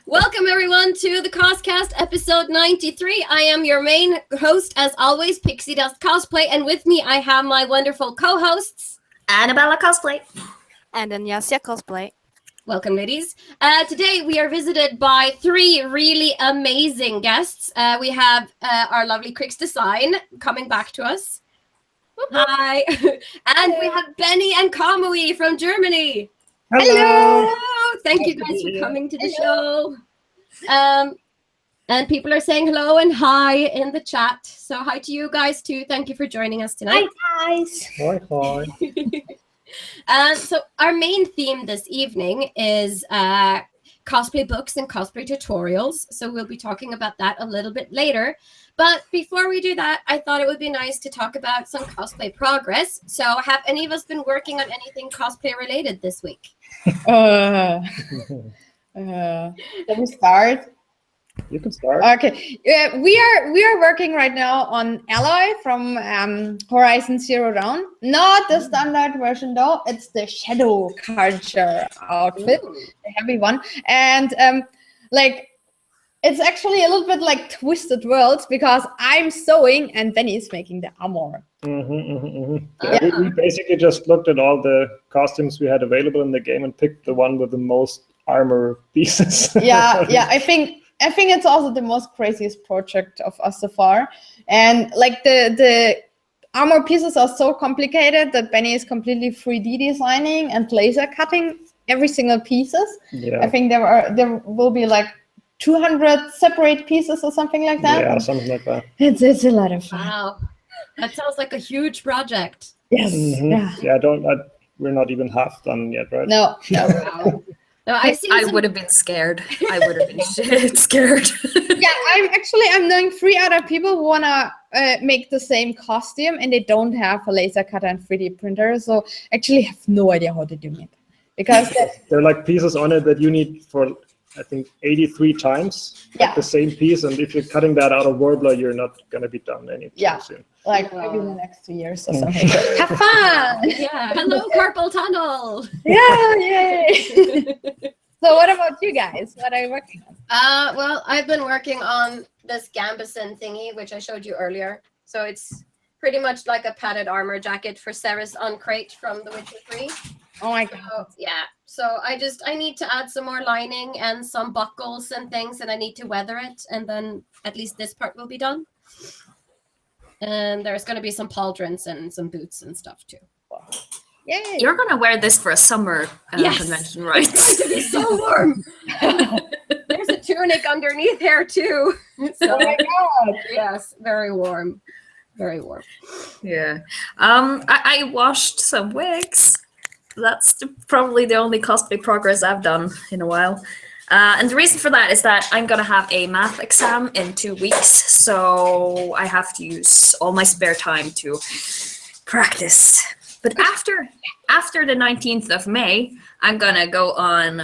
Welcome everyone to the CosCast episode 93. I am your main host as always, Pixie Dust Cosplay, and with me I have my wonderful co-hosts Annabella Cosplay and Anyasia Cosplay. Welcome, ladies. Today we are visited by three really amazing guests. We have our lovely Chrix Design coming back to us. Hi. And we have Benni and Kamui from Germany. Hello. Thank you guys for coming to the show. And people are saying hello and hi in the chat. So hi to you guys too. Thank you for joining us tonight. Hi guys. Hi. So our main theme this evening is cosplay books and cosplay tutorials. So we'll be talking about that a little bit later. But before we do that, I thought it would be nice to talk about some cosplay progress. So have any of us been working on anything cosplay related this week? Let me start. You can start. Okay, we are working right now on Alloy from Horizon Zero Dawn. Not the standard version though; it's the Shadow Culture outfit, the heavy one, and it's actually a little bit like Twisted Worlds because I'm sewing and Benni is making the armor. Yeah, we basically just looked at all the costumes we had available in the game and picked the one with the most armor pieces. yeah, I think it's also the most craziest project of us so far. And like the armor pieces are so complicated that Benni is completely 3D designing and laser cutting every single pieces. Yeah. I think there will be like 200 separate pieces or something like that. Yeah, something like that. It's a lot of fun. Wow. That sounds like a huge project. Yes. Yeah, we're not even half done yet, right? No. Wow. No, I would have been scared. I would have been shit scared. Yeah, I'm knowing 3 other people who wanna make the same costume and they don't have a laser cutter and 3D printer, so actually have no idea how to do it. Because there are like pieces on it that you need for I think 83 times the same piece, and if you're cutting that out of Warbler, you're not gonna be done anytime soon. Like maybe in the next 2 years or something. Have fun! Yeah. Hello, Carpal Tunnel. Yeah, yay! So what about you guys? What are you working on? Well, I've been working on this Gambeson thingy, which I showed you earlier. So it's pretty much like a padded armor jacket for Ceres on Crate from The Witcher 3. Oh my god. So, yeah. So I need to add some more lining and some buckles and things, and I need to weather it, and then at least this part will be done. And there's going to be some pauldrons and some boots and stuff too. Yay! You're gonna wear this for a summer convention, right? It's going to be so warm. There's a tunic underneath here too. So, Oh my god. yes, very warm. Very warm. Yeah. I washed some wigs. That's probably the only cosplay progress I've done in a while. And the reason for that is that I'm going to have a math exam in 2 weeks. So I have to use all my spare time to practice. But after the 19th of May, I'm going to go on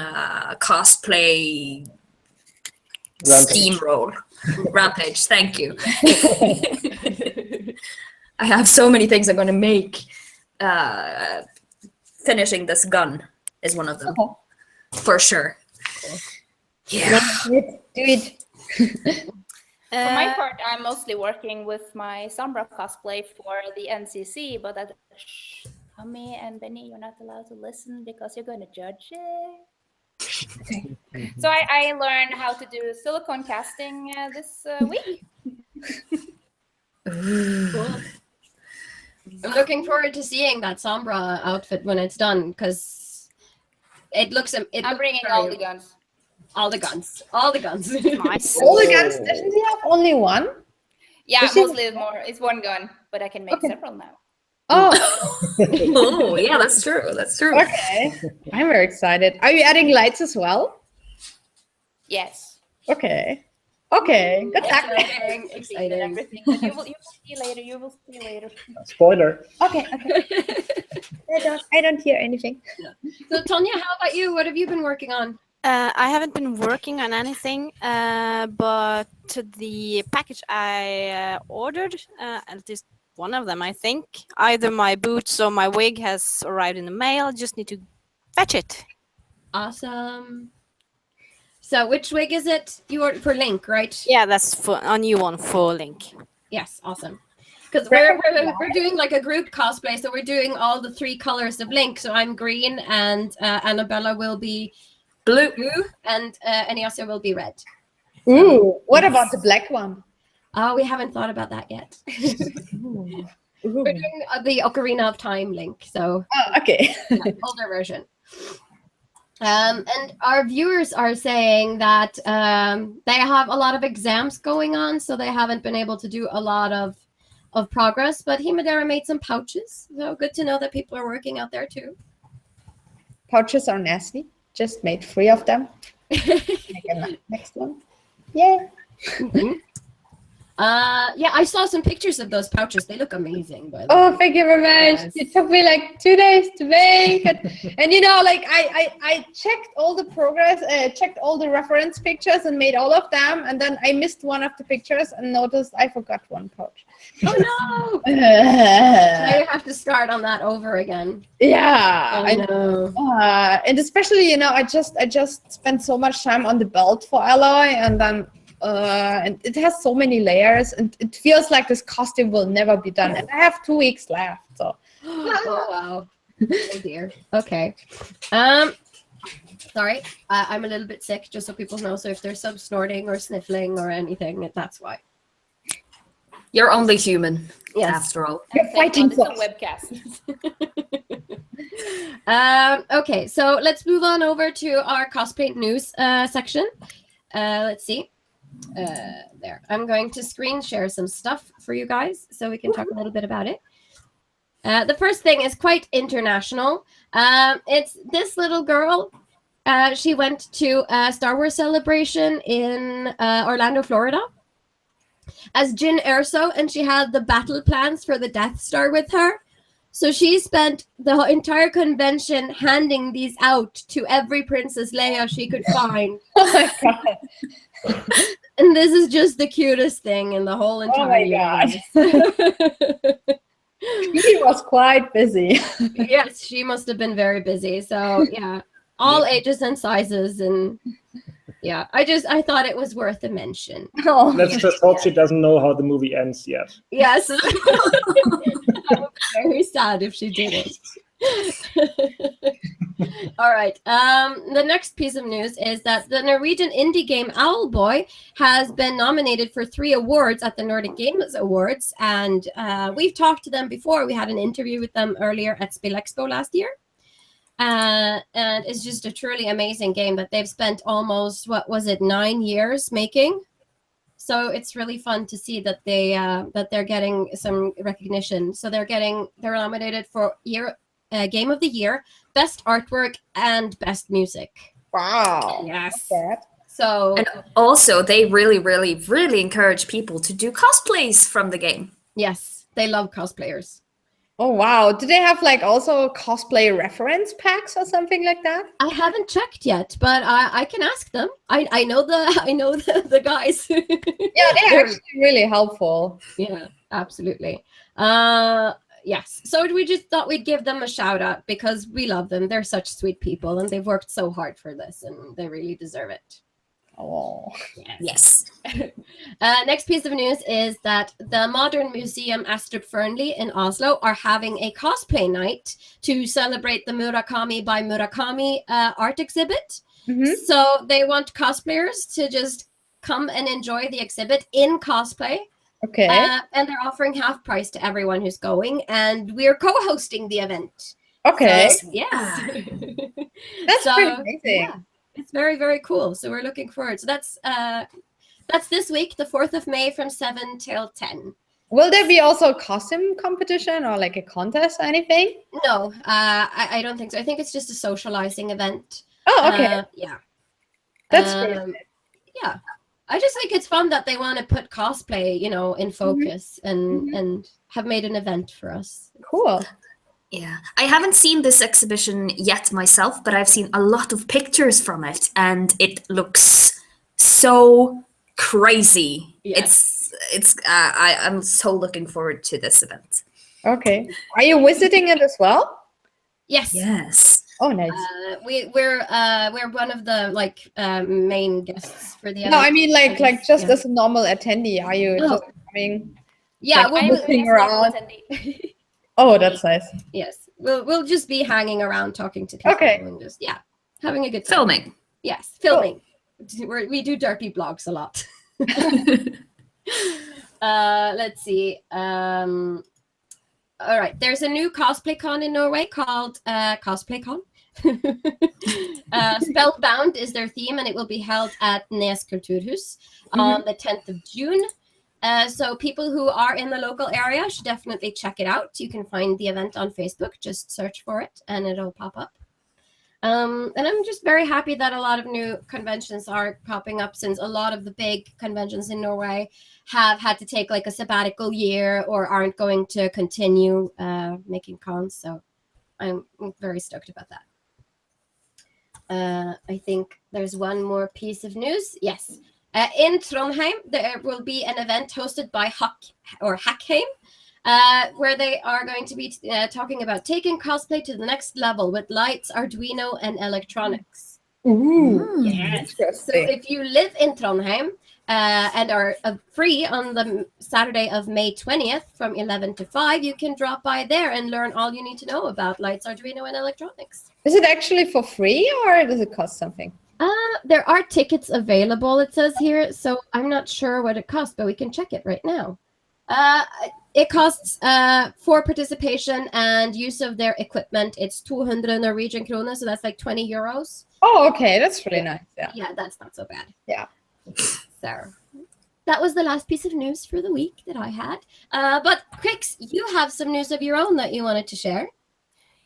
cosplay steamroll. Rampage, thank you. I have so many things I'm going to make. Finishing this gun is one of them, for sure. Yeah. Do it. For my part, I'm mostly working with my Sombra cosplay for the NCC, but Kamui and Benni, you're not allowed to listen because you're going to judge it. So I learned how to do silicone casting this week. Cool. I'm looking forward to seeing that Sombra outfit when it's done, because it looks. I'm bringing all the guns. All the guns. All the guns. Nice. All the guns, doesn't he have only one? Yeah, mostly it's one gun, but I can make several now. Oh. Oh, yeah, that's true. That's true. Okay. I'm very excited. Are you adding lights as well? Yes. Okay. Good luck. Exciting. Everything. You will see later. You will see later. Spoiler. Okay. I don't hear anything. So Tonya, how about you? What have you been working on? I haven't been working on anything, but the package I ordered, at least one of them, I think, either my boots or my wig has arrived in the mail. I just need to fetch it. Awesome. So which wig is it? You ordered for Link, right? Yeah, that's for a new one for Link. Yes, awesome. Because we're doing like a group cosplay, so we're doing all the 3 colors of Link. So I'm green, and Annabella will be blue, and Eniasia will be red. Ooh, what about the black one? Oh, we haven't thought about that yet. We're doing the Ocarina of Time Link, so okay. older version. And our viewers are saying that they have a lot of exams going on, so they haven't been able to do a lot of progress. But Himadera made some pouches, so good to know that people are working out there too. Pouches are nasty. Just made 3 of them. Next one. Yeah. Yeah, I saw some pictures of those pouches. They look amazing, by the way. Oh, thank you very much. Yes. It took me like 2 days to make it. And you know, like I checked all the progress, checked all the reference pictures and made all of them. And then I missed one of the pictures and noticed I forgot one pouch. Oh no! I have to start on that over again. Yeah, I know. And especially, you know, I just spent so much time on the belt for Alloy, and then and it has so many layers, and it feels like this costume will never be done. And I have 2 weeks left, so. Oh wow! Oh dear. Okay. Sorry, I'm a little bit sick, just so people know. So if there's some snorting or sniffling or anything, that's why. You're only human, Yes. after all. You're fighting It's a for webcast. Okay, so let's move on over to our cosplay news section. Let's see. There. I'm going to screen share some stuff for you guys so we can talk a little bit about it. The first thing is quite international. It's this little girl. She went to a Star Wars celebration in Orlando, Florida, as Jyn Erso, and she had the battle plans for the Death Star with her. So she spent the entire convention handing these out to every Princess Leia she could find. Oh my god. And this is just the cutest thing in the whole entire universe. She was quite busy. Yes, she must have been very busy. So yeah, all ages and sizes, and yeah, I thought it was worth a mention. Oh. Let's just hope she doesn't know how the movie ends yet. Yes. I would be very sad if she didn't. All right. The next piece of news is that the Norwegian indie game Owlboy has been nominated for 3 awards at the Nordic Games Awards, and we've talked to them before. We had an interview with them earlier at Spill Expo last year. And it's just a truly amazing game that they've spent almost, 9 years making. So it's really fun to see that they're getting some recognition. So they're nominated for Game of the Year, Best Artwork, and Best Music. Wow. Yes. That's So And also, they really, really, really encourage people to do cosplays from the game. yes, they love cosplayers. Oh wow. Do they have like also cosplay reference packs or something like that? I haven't checked yet, but I can ask them. I know the guys. Yeah, they're actually really helpful. Yeah, absolutely. Yes. So we just thought we'd give them a shout out because we love them. They're such sweet people, and they've worked so hard for this, and they really deserve it. Oh. Yes. Next piece of news is that the Modern Museum Astrup Fearnley in Oslo are having a cosplay night to celebrate the Murakami by Murakami art exhibit. Mhm. So they want cosplayers to just come and enjoy the exhibit in cosplay. Okay. And they're offering half price to everyone who's going, and we're co-hosting the event. Okay. So, yes. That's So, pretty amazing. yeah, it's very, very cool. So we're looking forward. So that's this week, the 4th of May from 7 till 10. Will there be also a costume competition or like a contest or anything? No, I don't think so. I think it's just a socializing event. Oh, okay. Yeah. That's great. Yeah. I just think it's fun that they want to put cosplay, in focus and have made an event for us. Cool. Yeah, I haven't seen this exhibition yet myself, but I've seen a lot of pictures from it, and it looks so crazy. Yes. I'm so looking forward to this event. Okay. Are you visiting it as well? Yes. Yes. Oh, nice. We're one of the main guests for the event. No, I mean like just yeah. as a normal attendee. Are you just coming? Yeah, like, we'll looking Yes, normal around. attendee. Oh, that's nice. yes, we'll just be hanging around talking to people Okay. and just having a good time. Filming. Yes, filming. We do dirty blogs a lot. Let's see. All right, there's a new cosplay con in Norway called Cosplay Con. Spellbound is their theme, and it will be held at Nes Kulturhus on the 10th of June. So people who are in the local area should definitely check it out. You can find the event on Facebook. Just search for it, and it'll pop up. And I'm just very happy that a lot of new conventions are popping up, since a lot of the big conventions in Norway have had to take like a sabbatical year or aren't going to continue making cons. So I'm very stoked about that. I think there's one more piece of news. Yes. In Trondheim, there will be an event hosted by Hackheim, where they are going to be talking about taking cosplay to the next level with lights, Arduino, and electronics. Ooh, Yes. So interesting. if you live in Trondheim and are free on the Saturday of May 20th from 11 to 5, you can drop by there and learn all you need to know about lights, Arduino, and electronics. Is it actually for free or does it cost something? There are tickets available, it says here, so I'm not sure what it costs, but we can check it right now. It costs for participation and use of their equipment. It's 200 Norwegian kroner, so that's like 20 euros. Oh, okay, that's really nice. Yeah. Yeah, that's not so bad. Yeah. So that was the last piece of news for the week that I had. But Chrix, you have some news of your own that you wanted to share.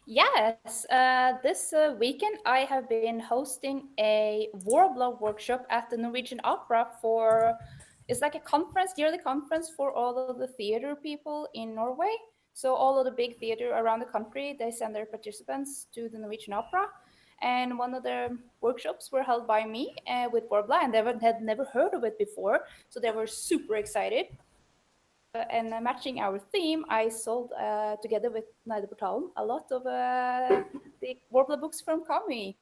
Yes, this weekend I have been hosting a Warbler workshop at the Norwegian Opera it's like a conference, yearly conference for all of the theater people in Norway. So all of the big theater around the country, they send their participants to the Norwegian Opera. And one of the workshops were held by me with Warbler, and they had never heard of it before. So they were super excited. And matching our theme, I sold together with Portalen a lot of the Warbler books from Kamui.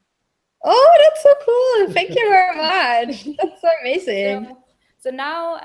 Oh, that's so cool. Thank you very much. That's amazing. So now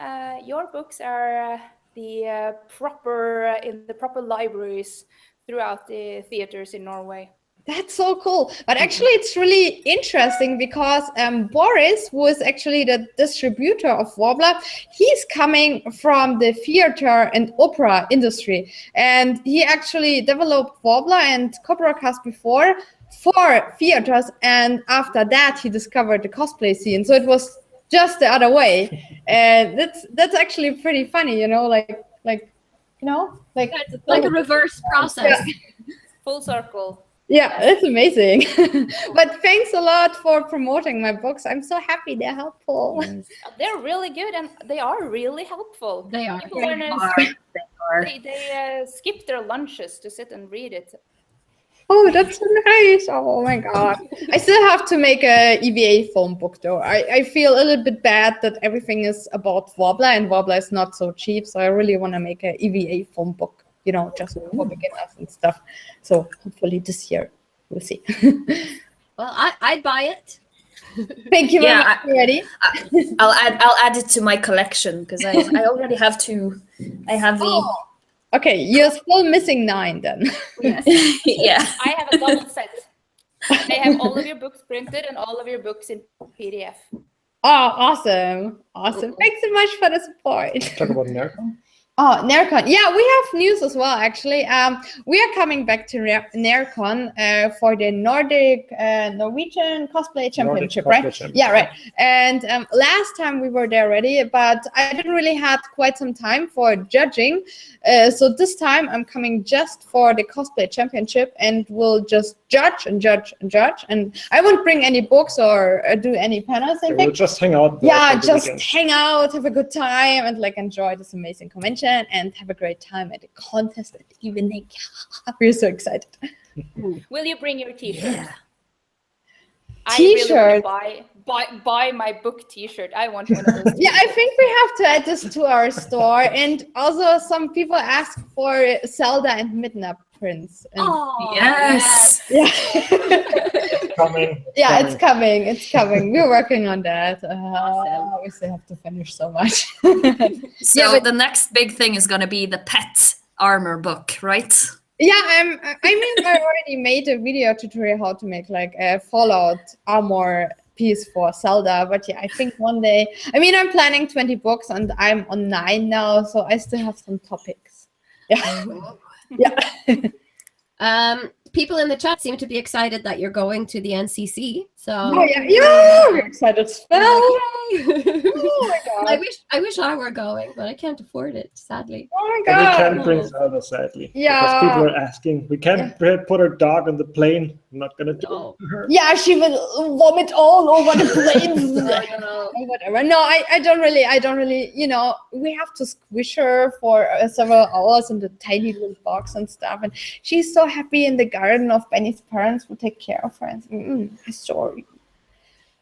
your books are in the proper libraries throughout the theaters in Norway. That's so cool. But actually, it's really interesting because Boris, who is actually the distributor of Warbler, he's coming from the theater and opera industry. And he actually developed Warbler and CosCast before for theaters. And after that, he discovered the cosplay scene. So it was just the other way. And that's actually pretty funny, like a reverse process. Yeah. Full circle. Yeah, it's amazing. But thanks a lot for promoting my books. I'm so happy they're helpful. Yes. They're really good and they are really helpful. They are. People they skip their lunches to sit and read it. Oh, that's so nice. Oh my God. I still have to make a EVA foam book though. I feel a little bit bad that everything is about Warbler and Warbler is not so cheap. So I really want to make a EVA foam book, just for beginners and stuff. So hopefully this year we'll see. Well, I'd buy it. Thank you very much. Ready? I'll add it to my collection because I already have two. I have the. Oh. Okay, you're still missing 9 then. Yes. Yeah. I have a double set. They have all of your books printed and all of your books in PDF. Oh, awesome. Thanks so much for the support. Talk about NERCON. Oh, NERCON. Yeah, we have news as well, actually. We are coming back to NERCON for the Norwegian Cosplay Championship, right? Championship. Yeah, right. And last time we were there already, but I didn't really have quite some time for judging. So this time I'm coming just for the Cosplay Championship and we'll just judge and judge and judge. And I won't bring any books or do any panels. We'll just hang out. Yeah, just hang out, have a good time, and enjoy this amazing convention and have a great time at the contest at the evening. We're so excited. Will you bring your T-shirt? Yeah. I really want to buy my book T-shirt. I want one of those. Yeah, I think we have to add this to our store. And also some people ask for Zelda and Midna prints. And Oh, Yes. yeah. Coming. Yeah, it's coming. It's coming. We're working on that. Awesome. We still have to finish so much. So Yeah, but- the next big thing is going to be the pet armor book, right? Yeah, I already made a video tutorial how to make like a Fallout armor piece for Zelda. But yeah, I think one day, I'm planning 20 books and I'm on 9 now. So I still have some topics. Yeah. Yeah. People in the chat seem to be excited that you're going to the NCC. So Oh, yeah, we're excited as well. Yay! Oh my god. I wish I were going, but I can't afford it, sadly. Oh my But we god. can't bring Zelda, sadly. Yeah. Because people are asking. We can't put our dog on the plane. I'm not gonna do No. it to her. Yeah, she will vomit all over the plane. No. Or whatever. No, I don't really, we have to squish her for several hours in the tiny little box and stuff. And she's so happy in the garden of Benny's parents who take care of her. And sorry.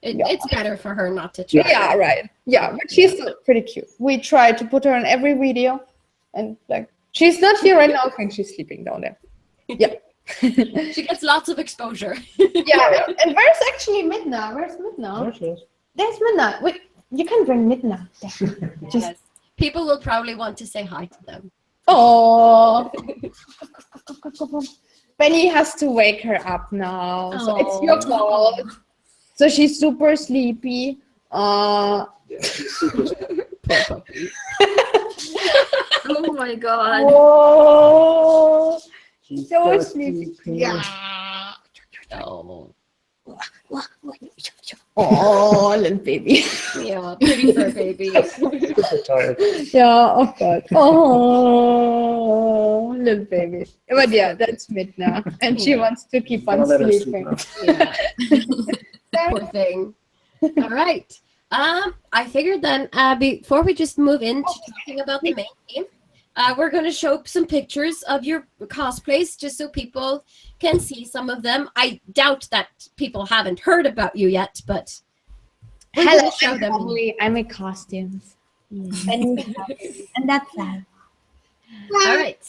It's better for her not to try. Yeah, right. Yeah, but she's still pretty cute. We try to put her in every video. And like, she's not here right now. I think she's sleeping down there. Yeah. She gets lots of exposure. Yeah, and where's actually Midna? Where's Midna? There she is. There's Midna. Wait, you can bring Midna. Just Yes. People will probably want to say hi to them. oh. Benny has to wake her up now, so it's your fault. So she's super sleepy. Oh my god. Oh, She's so just sleepy. sleeping. Yeah. Oh, Oh, little baby. yeah, pretty fur baby. Super tired. Yeah, oh god. Oh, little baby. But yeah, that's Midna, and she wants to keep on I'll let her sleep sleeping. now. Yeah. Poor thing. All right. I figured then before we just move into talking about the main theme, we're going to show some pictures of your cosplays just so people can see some of them. I doubt that people haven't heard about you yet, but we're Hello, gonna show them. I make costumes. And that's that. All right.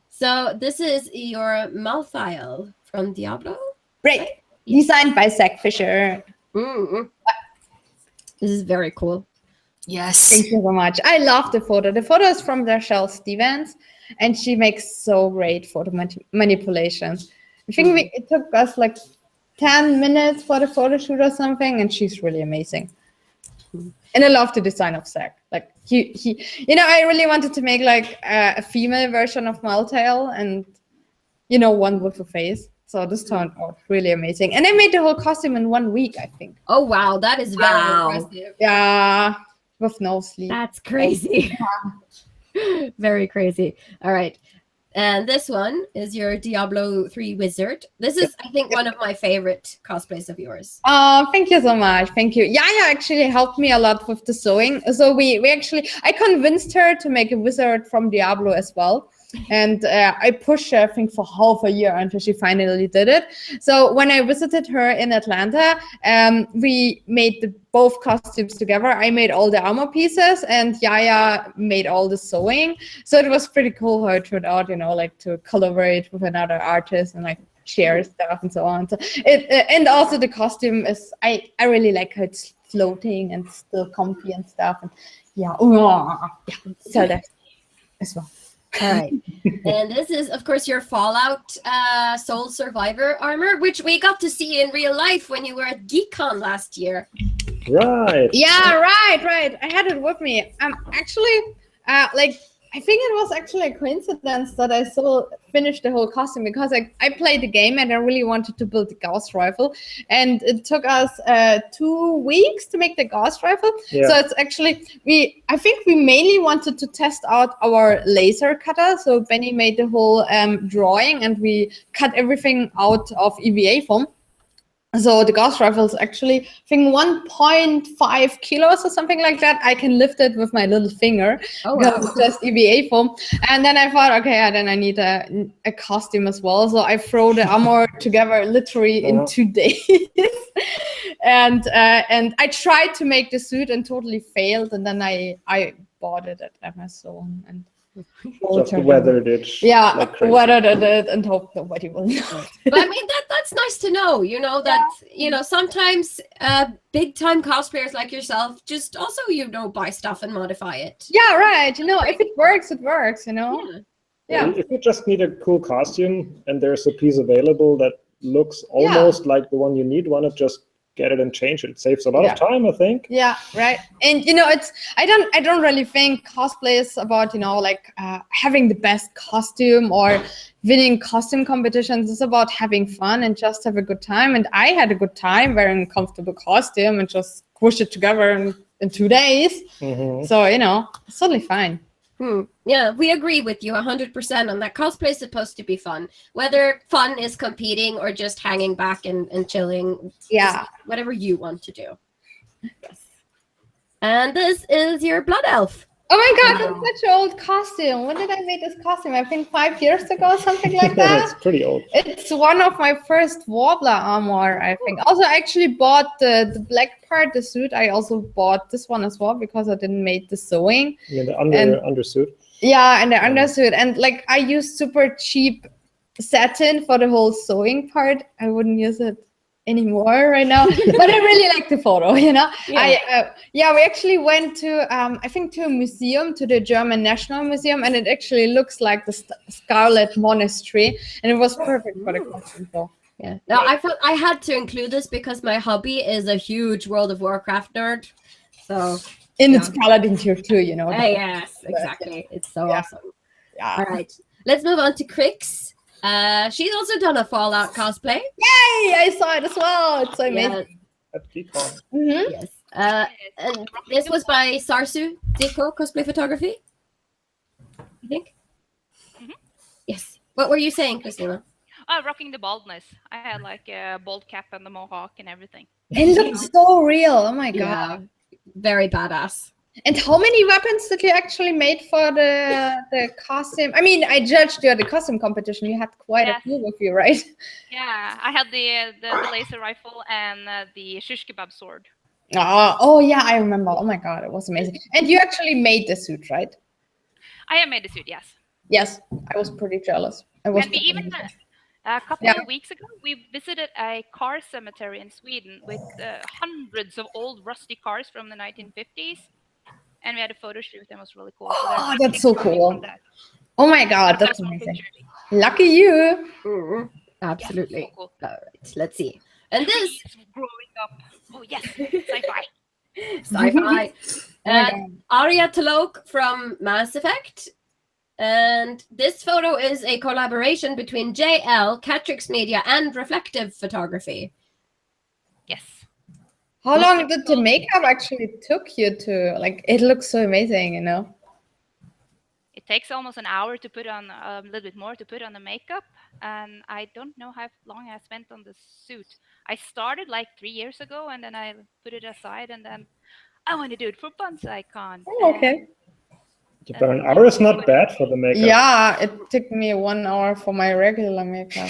So this is your Malthael from Diablo. Great. Designed by Zach Fisher. Mm-hmm. This is very cool. Yes. Thank you so much. I love the photo. The photo is from Rachel Stevens, and she makes so great photo manipulations. I think it took us like 10 minutes for the photo shoot or something, and she's really amazing. And I love the design of Zach. Like he I really wanted to make like a female version of Maltail, and one with a face. So this turned out really amazing. And I made the whole costume in 1 week, I think. Oh wow, that is very Wow. impressive. Yeah, with no sleep. That's crazy. Very crazy. All right. And this one is your Diablo 3 wizard. This is, I think, one of my favorite cosplays of yours. Oh, thank you so much. Thank you. Yaya actually helped me a lot with the sewing. So I convinced her to make a wizard from Diablo as well. And I pushed her, I think, for half a year until she finally did it. So when I visited her in Atlanta, we made both costumes together. I made all the armor pieces, and Yaya made all the sewing. So it was pretty cool how it turned out, like to collaborate with another artist and like share stuff and so on. So and also the costume is, I really like how it's floating and still comfy and stuff. And so that as well. All right. And this is, of course, your Fallout Soul Survivor armor, which we got to see in real life when you were at GeekCon last year. Right. Yeah, right. I had it with me. Actually, I think it was actually a coincidence that I still finished the whole costume because I played the game and I really wanted to build the Gauss rifle, and it took us 2 weeks to make the Gauss rifle. Yeah. So it's actually I think we mainly wanted to test out our laser cutter. So Benny made the whole drawing, and we cut everything out of EVA foam. So the Gauss rifle is actually, I think, 1.5 kilos or something like that. I can lift it with my little finger. Oh, because wow. it's just EVA foam. And then I thought, okay, then I need a costume as well. So I throw the armor together literally in 2 days. And I tried to make the suit and totally failed. And then I bought it at Amazon. And Just weathered it. Yeah, like crazy. weathered it and hope nobody will know. But I mean, that's nice to know, you know, that, you know, sometimes big time cosplayers like yourself just also, you know, buy stuff and modify it. Yeah, right. You know, if it works, it works, you know? Yeah. If you just need a cool costume and there's a piece available that looks almost like the one you need, why not just get it and change it? It saves a lot of time, I think. Yeah, right. And you know, I don't really think cosplay is about, you know, like having the best costume or winning costume competitions. It's about having fun and just have a good time. And I had a good time wearing a comfortable costume and just squish it together in 2 days. So, you know, it's totally fine. Yeah, we agree with you 100% on that. Cosplay is supposed to be fun, whether fun is competing or just hanging back and chilling. Yeah, whatever you want to do. Yes. And this is your blood elf. Oh my god, that's such an old costume. When did I make this costume? I think 5 years ago, something like that. It's pretty old. It's one of my first Warbler armor, I think. Also, I actually bought the black part, the suit. I also bought this one as well because I didn't make the sewing. Yeah, the undersuit. Yeah, and the undersuit. And like I used super cheap satin for the whole sewing part. I wouldn't use it anymore right now, but I really like the photo, you know. We actually went to I think to a museum, to the German National Museum, and it actually looks like the Scarlet Monastery, and it was perfect for the costume. So yeah, no, I felt I had to include this because my hubby is a huge World of Warcraft nerd, so it's Paladin tier 2, you know. Yes, exactly. It's so awesome. Yeah. All right, let's move on to Chrix. She's also done a Fallout cosplay. Yay! I saw it as well. It's so amazing. Yes. And this was by Sarsu Deco Cosplay Photography, I think. Yes. What were you saying, Christina? Rocking the baldness. I had like a bald cap and the mohawk and everything. It looks so real. Oh my god. Very badass. And how many weapons did you actually make for the costume? I mean, I judged you at the costume competition. You had quite a few of you, right? Yeah, I had the laser rifle and the shish kebab sword. Oh yeah, I remember. Oh my god, it was amazing. And you actually made the suit, right? I have made the suit, yes. Yes, I was pretty jealous. And we even a couple of weeks ago, we visited a car cemetery in Sweden with hundreds of old rusty cars from the 1950s. And we had a photo shoot and it was really cool. So that's so cool. Oh my god, that's amazing. Lucky you. Absolutely. Yes, so cool. All right, let's see. And this growing up. Oh yes, sci-fi. Sci-fi. Arya Talok from Mass Effect. And this photo is a collaboration between JL, Chrix Media, and Reflective Photography. Yes. How long did the makeup actually took you to, like, it looks so amazing, you know? It takes almost an hour to put on, a little bit more to put on the makeup. And I don't know how long I spent on the suit. I started like 3 years ago and then I put it aside and then I want to do it for BonsaiCon. Oh, okay. But an hour is not bad for the makeup. Yeah, it took me 1 hour for my regular makeup.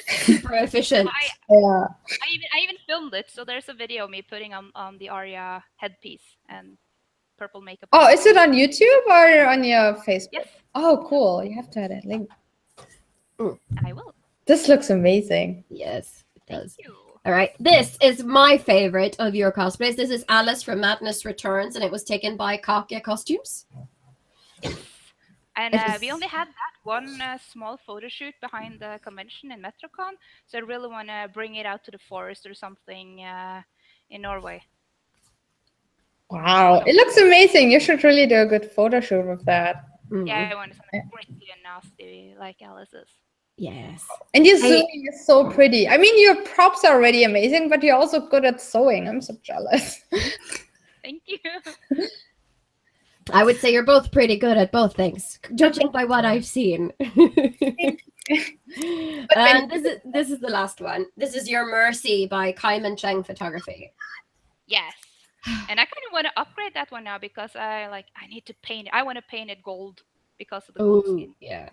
Super efficient. I even filmed it, so there's a video of me putting on the Arya headpiece and purple makeup. Oh, is it on YouTube or on your Facebook? Yes. Oh, cool. You have to add a link. I will. This looks amazing. Yes, it does. Thank you. All right, this is my favorite of your cosplays. This is Alice from Madness Returns, and it was taken by Kakia Costumes. And we only had that one small photo shoot behind the convention in Metrocon, so I really want to bring it out to the forest or something in Norway. Wow, it looks amazing. You should really do a good photo shoot with that. Yeah, I want something gritty and nasty like Alice's. Yes. And your sewing is so pretty. I mean, your props are already amazing, but you're also good at sewing. I'm so jealous. Thank you. I would say you're both pretty good at both things, judging by what I've seen. And this is the last one. This is Your Mercy by Kaiman Cheng Photography. Yes. And I kind of want to upgrade that one now because I need to paint it. I want to paint it gold because of the gold skin. Yeah.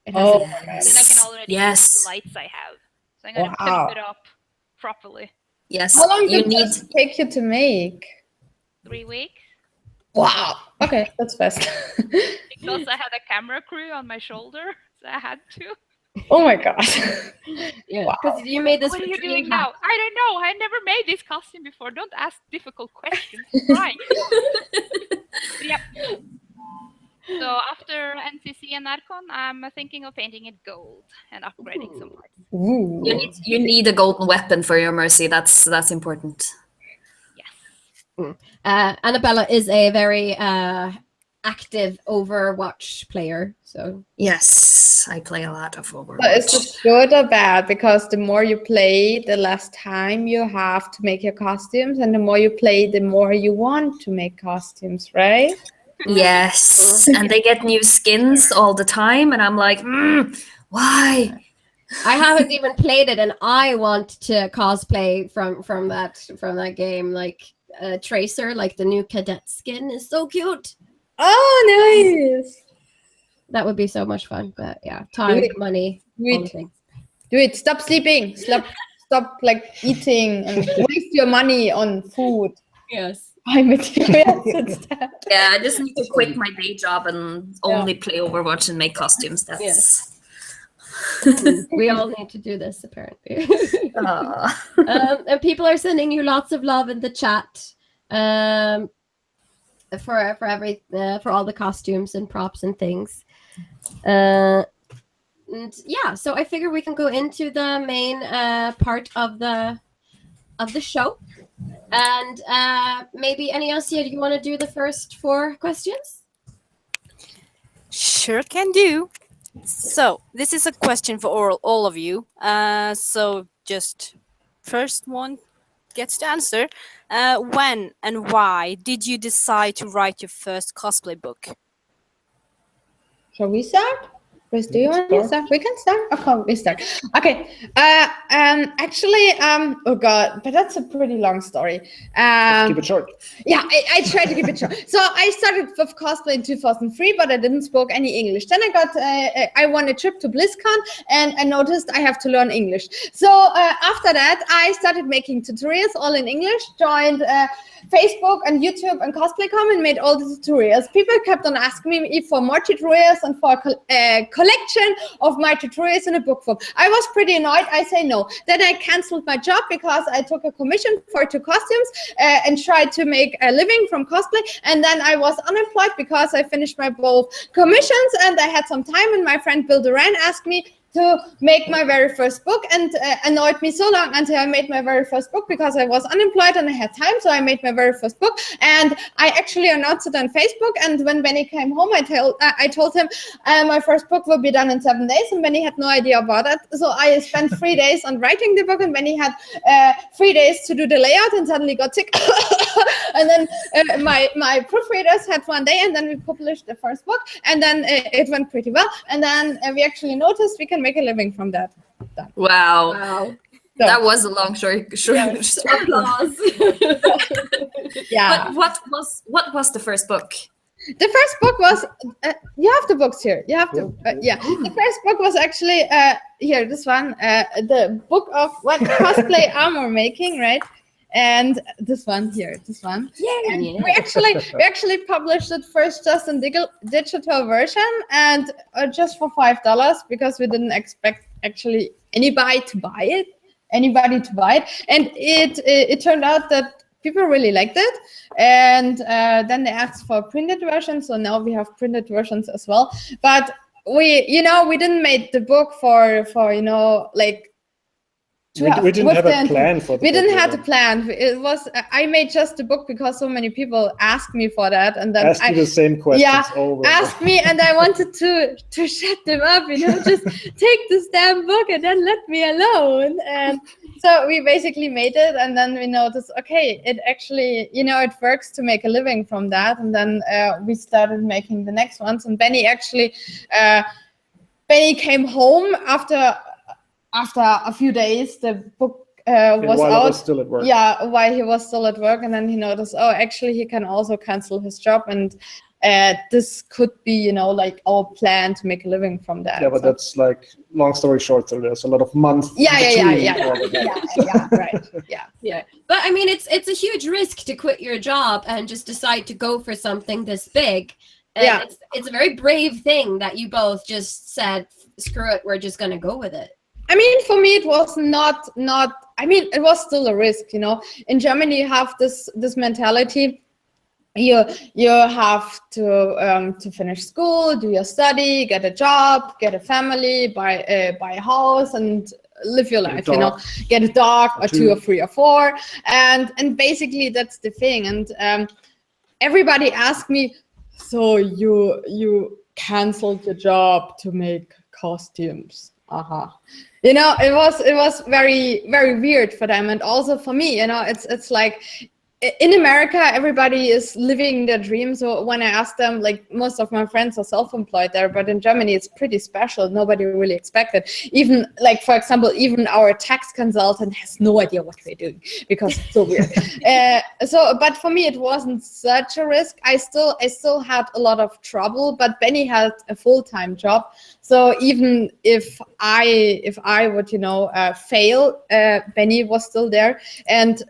Then I can already use the lights I have. So I'm going to pimp it up properly. Yes. How long did it take you to make? 3 weeks. Wow. Okay, that's fast. Because I had a camera crew on my shoulder, so I had to. Oh my god. Yeah, Wow. because you made this. What are you dream doing happen. now? I don't know. I never made this costume before. Don't ask difficult questions. Right. Yep. So after NCC and Archon, I'm thinking of painting it gold and upgrading some parts. Ooh. You need a golden weapon for your Mercy. That's important. Yes. Annabella is a very active Overwatch player, so Yes, I play a lot of Overwatch. So is this good or bad? Because the more you play, the less time you have to make your costumes, and the more you play, the more you want to make costumes, right? Yes, and they get new skins all the time, and I'm like, why? I haven't even played it, and I want to cosplay from that game. Like Tracer, like the new cadet skin is so cute. Oh, nice. That would be so much fun. But yeah, time, Wait. money, all the things. Do it. Stop sleeping. Stop like eating and waste your money on food. Yes. Buy materials instead. Yeah, I just need to quit my day job and only play Overwatch and make costumes. That's Yes. We all need to do this, apparently. And people are sending you lots of love in the chat for all the costumes and props and things. And yeah, so I figure we can go into the main part of the show. And maybe any else here, do you want to do the first 4 questions? Sure can do. So this is a question for all of you. So just first one gets to answer. When and why did you decide to write your first cosplay book? Shall we start? Chris, do you want to start? We can start. Okay, we start. Okay. Actually, oh god, but that's a pretty long story. Keep it short. Yeah, I tried to keep it short. So I started with cosplay in 2003, but I didn't speak any English. Then I won a trip to BlizzCon, and I noticed I have to learn English. So after that, I started making tutorials all in English, joined Facebook and YouTube and Cosplay.com and made all the tutorials. People kept on asking me for more tutorials and for a collection of my tutorials in a book form. I was pretty annoyed. I say no. Then I canceled my job because I took a commission for 2 costumes and tried to make a living from cosplay. And then I was unemployed because I finished my both commissions and I had some time. And my friend Bill Duran asked me to make my very first book and annoyed me so long until I made my very first book because I was unemployed and I had time. So I made my very first book and I actually announced it on Facebook. And when Benny came home, I told him my first book will be done in 7 days, and Benny had no idea about it. So I spent 3 days on writing the book, and Benny had 3 days to do the layout and suddenly got sick. And then my proofreaders had 1 day, and then we published the first book, and then it went pretty well. And then we actually noticed we can make a living from that. Wow. Wow. So, That was a long story. Yes. Applause. yeah. But what was the first book? The first book was, you have the books here. You have to, yeah. The first book was actually, here, this one, the book of what cosplay armor making, right? And this one here, this one. Yeah. We actually published it first just in digital version and just for $5 because we didn't expect actually anybody to buy it. And it turned out that people really liked it. And then they asked for a printed version. So now we have printed versions as well. But we didn't make the book for like, we didn't have a plan for the we book, didn't have a plan. It was I made just the book because so many people asked me for that, and then ask you the same questions over. Asked me, and I wanted to shut them up, just take this damn book and then let me alone. And so we basically made it, and then we noticed, okay, it actually it works to make a living from that, and then we started making the next ones. And Benny came home after a few days. The book was while out. I was still at work. Yeah, while he was still at work, and then he noticed, oh, actually, he can also cancel his job and this could be, like our plan to make a living from that. Yeah, but that's like, long story short, so there's a lot of months. Yeah, right. Yeah. But I mean, it's a huge risk to quit your job and just decide to go for something this big. And it's a very brave thing that you both just said, screw it, we're just gonna go with it. I mean, for me, it was not. I mean, it was still a risk. In Germany, you have this mentality. You have to finish school, do your study, get a job, get a family, buy a house, and live your life. Get a dog or 2 or 3 or 4, and basically that's the thing. And everybody asked me, so you canceled your job to make costumes? It was very, very weird for them, and also for me. It's like, in America, everybody is living their dream. So when I asked them, like, most of my friends are self-employed there, but in Germany, it's pretty special. Nobody really expected. Even, like, for example, even our tax consultant has no idea what we're doing because it's so weird. But for me, it wasn't such a risk. I still had a lot of trouble, but Benni had a full-time job. So even if I would, fail, Benni was still there. And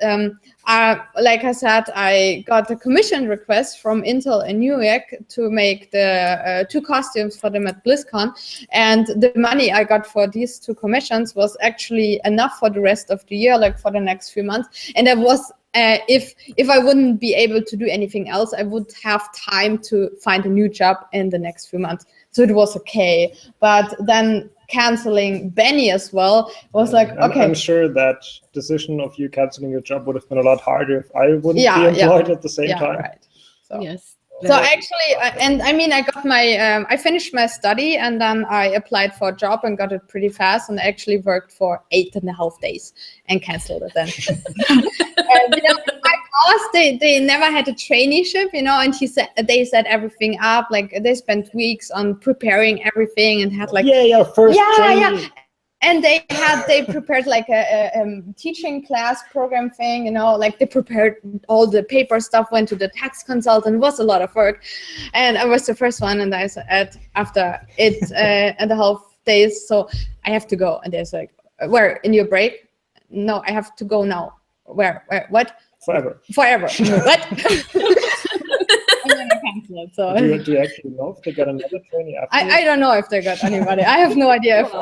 like I said, I got a commission request from Intel in New York to make the 2 costumes for them at BlizzCon, and the money I got for these 2 commissions was actually enough for the rest of the year, like for the next few months. And that was if I wouldn't be able to do anything else, I would have time to find a new job in the next few months. So it was okay. But then canceling Benni as well was like, okay. I'm sure that decision of you canceling your job would have been a lot harder if I wouldn't be employed at the same time. Right. So. Yes. So actually, and I mean, I got my, I finished my study, and then I applied for a job and got it pretty fast, and I actually worked for 8.5 days and canceled it then. And, my boss, they never had a traineeship, and they set everything up, like they spent weeks on preparing everything and had like first training. And they prepared like a teaching class program thing, like they prepared all the paper stuff, went to the tax consultant. It was a lot of work. And I was the first one, and I said after 8.5 days, so I have to go. And they're like, where, in your break? No, I have to go now. Where, what? Forever. What? And then I canceled it. So do you actually know if they got another trainee after? I don't know if they got anybody. I have no idea if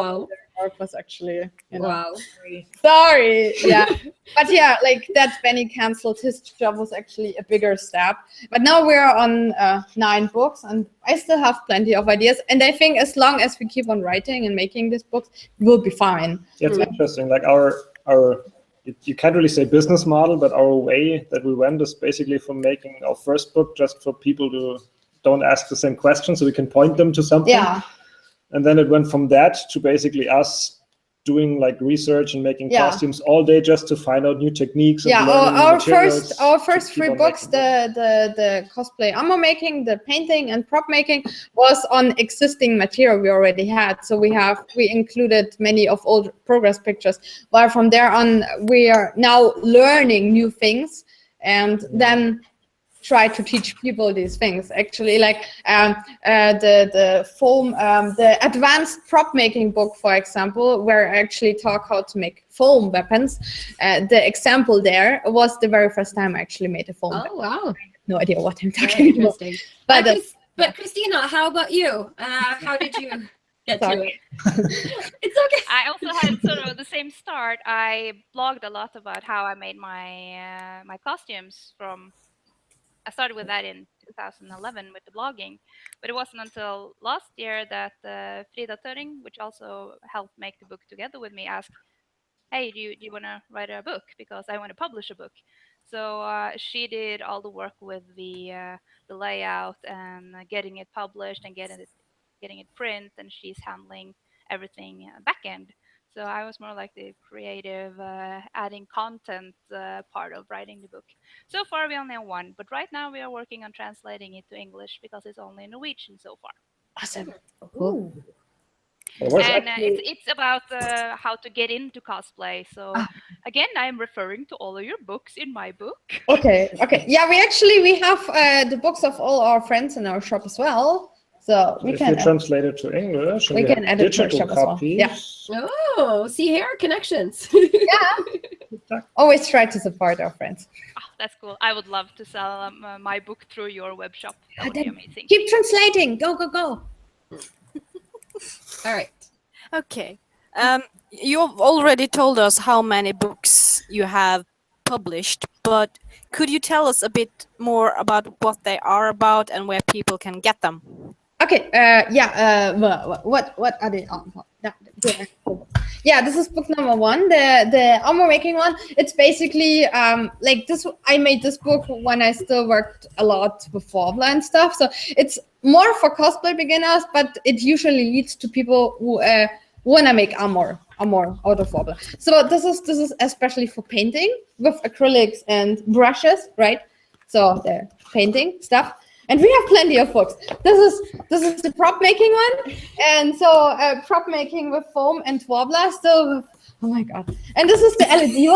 work was actually, Wow. Sorry. Yeah. But yeah, like that Benni canceled his job was actually a bigger step. But now we're on 9 books, and I still have plenty of ideas. And I think as long as we keep on writing and making these books, we'll be fine. Yeah, it's interesting. Like you can't really say business model, but our way that we went is basically from making our first book just for people to don't ask the same question, so we can point them to something. Yeah. And then it went from that to basically us doing like research and making costumes all day just to find out new techniques. Yeah, our first 3 books, the cosplay armor making, the painting and prop making, was on existing material we already had. So we included many of old progress pictures. While from there on, we are now learning new things, and then try to teach people these things. Actually, like the foam, the advanced prop making book, for example, where I actually talk how to make foam weapons. The example there was the very first time I actually made a foam weapon. Wow. No idea what I'm talking about. But Christina, how about you? How did you get to it? It's okay. I also had sort of the same start. I blogged a lot about how I made my my costumes from. I started with that in 2011 with the blogging, but it wasn't until last year that Frida Tøring, which also helped make the book together with me, asked, hey, do you want to write a book? Because I want to publish a book. So she did all the work with the layout and getting it published and getting it print, and she's handling everything back end. So I was more like the creative, adding content part of writing the book. So far, we only have 1, but right now we are working on translating it to English because it's only in Norwegian so far. Awesome. Ooh. And it's about how to get into cosplay. So again, I'm referring to all of your books in my book. Okay. Yeah, we have the books of all our friends in our shop as well. So we if can you translate it to English, we can add it to our digital shop as well. copies. Yeah. Oh, see here, connections. Yeah. Always try to support our friends. Oh, that's cool. I would love to sell my book through your web shop. That would be amazing. Keep translating. Go. All right. Okay. You've already told us how many books you have published, but could you tell us a bit more about what they are about and where people can get them? Okay. What are they on? Yeah, this is book number 1, the armor making one. It's basically like this. I made this book when I still worked a lot with Worbla and stuff. So it's more for cosplay beginners, but it usually leads to people who want to make armor out of Worbla. So this is especially for painting with acrylics and brushes, right? So the painting stuff. And we have plenty of books. This is the prop making one, and so prop making with foam and Worbla. So, oh my god! And this is the LED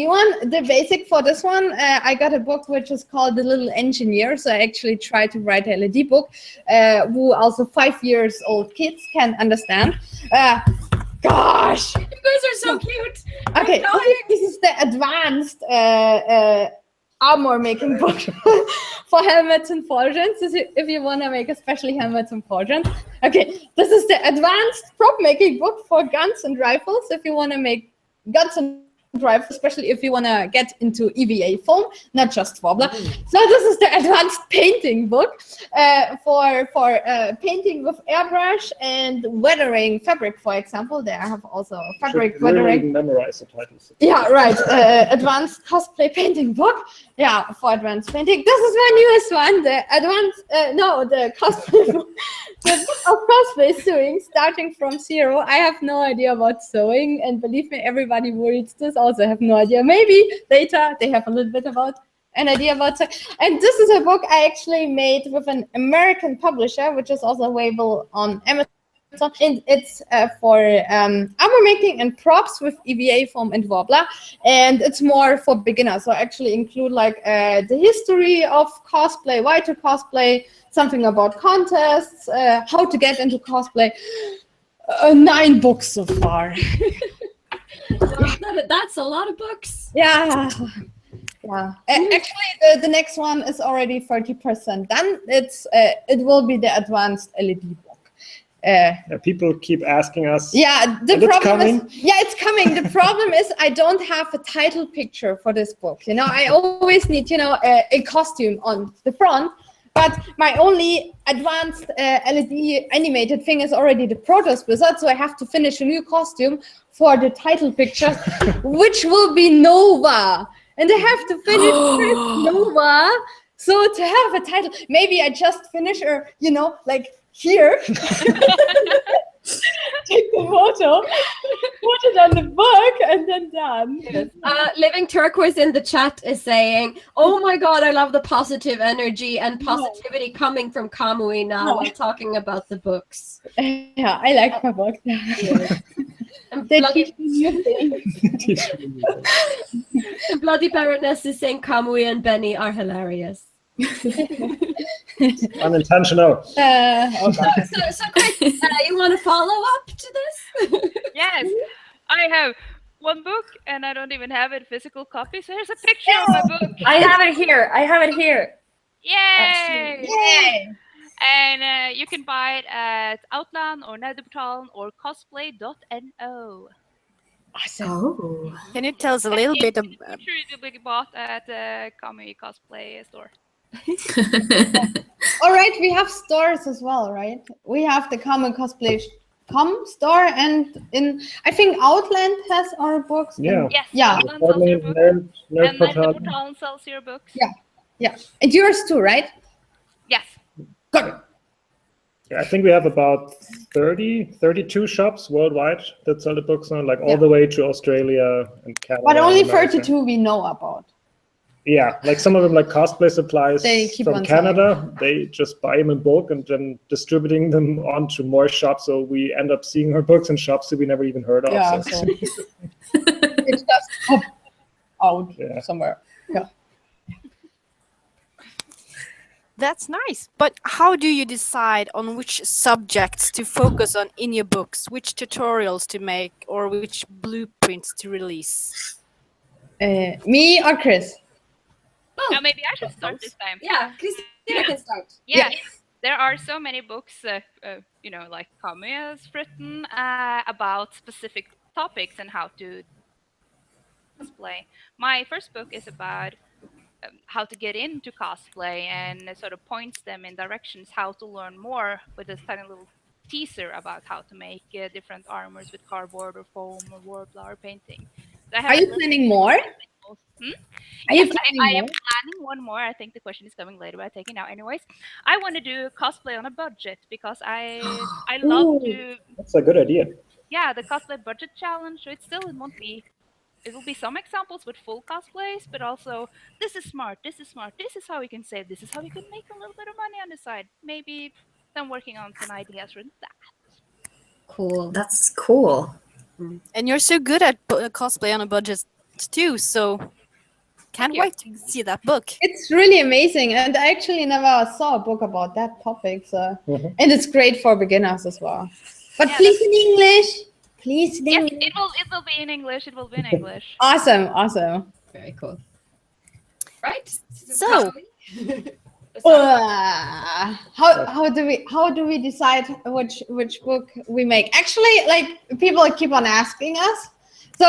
one. The basic for this one, I got a book which is called The Little Engineer. So I actually tried to write a LED book, who also 5 years old kids can understand. Gosh, You guys are so cute. okay, this is the advanced armor making book for helmets and pauldrons. If you want to make especially helmets and pauldrons. Okay, this is the advanced prop making book for guns and rifles. If you want to make guns and rifles, especially if you want to get into EVA foam, not just Worbla. So this is the advanced painting book for painting with airbrush and weathering fabric, for example. There I have also fabric weathering. Really memorize the titles. Yeah, right. Advanced cosplay painting book. Yeah, for advanced painting. This is my newest one. The cosplay book. The book of cosplay sewing, starting from zero. I have no idea about sewing, and believe me, everybody who reads this also have no idea. Maybe later they have a little bit about an idea about sewing. And this is a book I actually made with an American publisher, which is also available on Amazon. And it's for armor making and props with EVA foam and Worbla, and it's more for beginners. So I actually include like the history of cosplay, why to cosplay, something about contests, how to get into cosplay. 9 books so far. That's a lot of books. Yeah. Actually, the next one is already 30% done. It will be the advanced LED book. People keep asking us. Yeah, it's coming. The problem is I don't have a title picture for this book. You know, I always need, a costume on the front. But my only advanced LED animated thing is already the Protoss Wizard, so I have to finish a new costume for the title picture, which will be Nova. And I have to finish Nova. So to have a title, maybe I just finish her, like here. Take the photo, put it on the book, and then done. Yes. Living Turquoise in the chat is saying, "Oh my God, I love the positive energy and positivity coming from Kamui now while talking about the books." Yeah, I like my book. Yes. And Bloody Baroness is saying Kamui and Benni are hilarious. Unintentional. So Chrix, you want to follow up to this? Yes, I have one book, and I don't even have a physical copy. So here's a picture of my book. I have it here. Yay! Yay! And you can buy it at Outland or Nederportalen or cosplay.no. Awesome. Oh. Can you tell us a little bit Sure, it will be bought at the Kamui Cosplay store. All right, we have stores as well, right? We have the Kamui Cosplay store, and I think Outland has our books. Yeah. Yes, Yeah. Outland sells your book, and Nerdportalen. Nederportalen sells your books. Yeah. And yours too, right? Yes. Got it. Yeah, I think we have about 32 shops worldwide that sell the books now, like all the way to Australia and Canada. But only and America. 32 we know about. Yeah, like some of them, like cosplay supplies They keep from on Canada, they just buy them in bulk and then distributing them onto more shops. So we end up seeing her books in shops that we never even heard of. Yeah, So. so it's just pop out Yeah. somewhere. Yeah. That's nice. But how do you decide on which subjects to focus on in your books, which tutorials to make, or which blueprints to release? Me or Chris? Now maybe I should start this time. Yeah, Christina can start. Yes, there are so many books, like Kamui has written about specific topics and how to cosplay. My first book is about how to get into cosplay and sort of points them in directions how to learn more with this tiny little teaser about how to make different armors with cardboard or foam or worbla or painting. So I have Are you planning more? Are you Yes, planning I am more? planning one more. I think the question is coming later, but I take it now anyways. I want to do cosplay on a budget because I love Ooh. to. That's a good idea. Yeah, the cosplay budget challenge. So it will be some examples with full cosplays, but also this is smart, this is smart, this is how we can save, this is how we can make a little bit of money on the side. Maybe I'm working on some ideas for that. Cool. That's cool. And you're so good at cosplay on a budget too, so can't wait to see that book. It's really amazing, and I actually never saw a book about that topic. So, and it's great for beginners as well. But Yeah, please in English. Please in Yes, English. it will be in English. It will be in English. Awesome. Very cool. Right. So- How do we decide which book we make? Actually, like people keep on asking us. So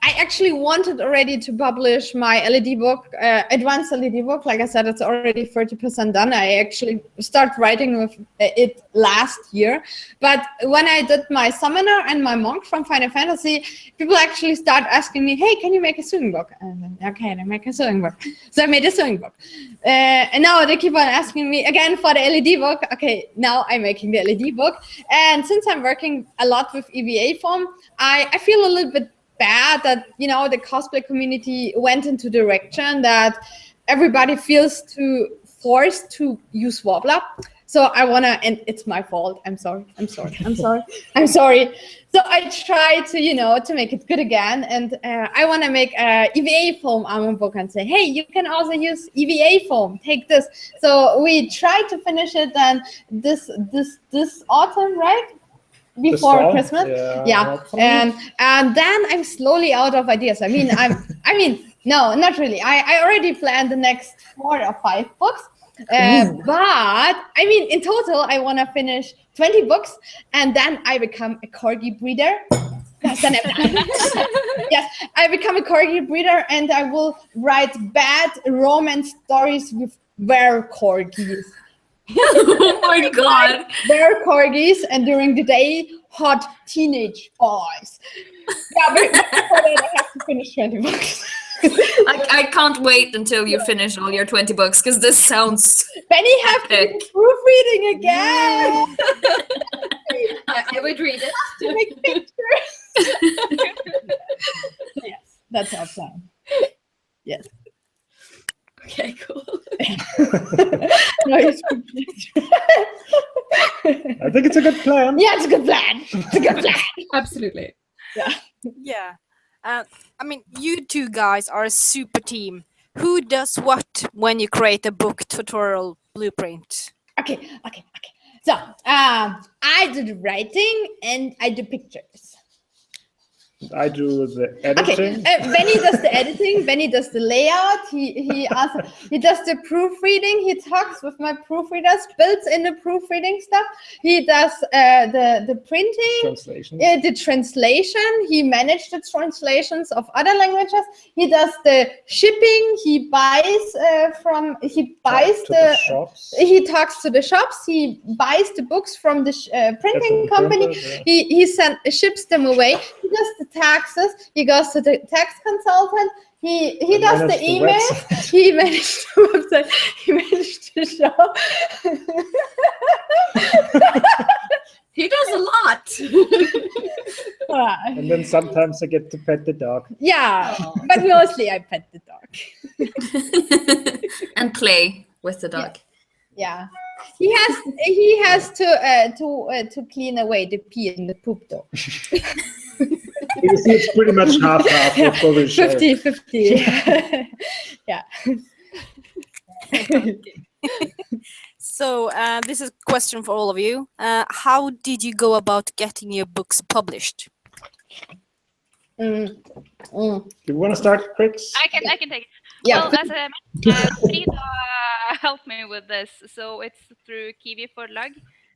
I actually wanted already to publish my LED book, advanced LED book. Like I said, it's already 30% done. I actually started writing with it last year. But when I did my summoner and my monk from Final Fantasy, people actually start asking me, hey, can you make a sewing book? And then, okay, I make a sewing book. So I made a sewing book. And now they keep on asking me again for the LED book. Okay, now I'm making the LED book. And since I'm working a lot with EVA foam, I feel a little bit bad that the cosplay community went into direction that everybody feels too forced to use wobbler. So I wanna, and it's my fault. I'm sorry. So I try to make it good again, and I wanna make a EVA foam armor book and say, hey, you can also use EVA foam. Take this. So we tried to finish it then this autumn, right? Before Christmas, yeah. And then I'm slowly out of ideas. I mean, no, not really. I already planned the next 4 or 5 books, but I mean, in total, I want to finish 20 books, and then I become a corgi breeder. Yes, I become a corgi breeder, and I will write bad romance stories with rare corgis. Oh my god. They're corgis, and during the day, hot teenage boys. Yeah, but before that, I have to finish 20 books. I can't wait until you finish all your 20 books because this sounds Benny have to epic. do proofreading again. I would read it. To make pictures. Yes, that's our plan. Yes. Okay, cool. No, it's I think it's a good plan. yeah, it's a good plan. It's a good plan. Absolutely. Yeah. I mean, you two guys are a super team. Who does what when you create a book tutorial blueprint? Okay. So, I do the writing and I do pictures. I do the Okay, editing. Benny does the editing. Benny does the layout. He does the proofreading. He talks with my proofreaders, builds in the proofreading stuff. He does the printing, Translation. the translation. He managed the translations of other languages. He does the shipping. He buys the shops. He talks to the shops. He buys the books from the printing company. Printers, yeah. He ships them away. He does the taxes. He goes to the tax consultant. He does the email. website. He managed the website. He managed the show. He does a lot. And then sometimes I get to pet the dog. Yeah, but mostly I pet the dog. And play with the dog. Yeah. He has to clean away the pee and the poop though. You see, it's pretty much half-half. We'll probably share. 50-50. Yeah. So this is a question for all of you. How did you go about getting your books published? Do you want to start, Chrix? I can take it. Yeah. Well, as I mentioned, Frida helped me with this, so it's through Kiwi Forlag,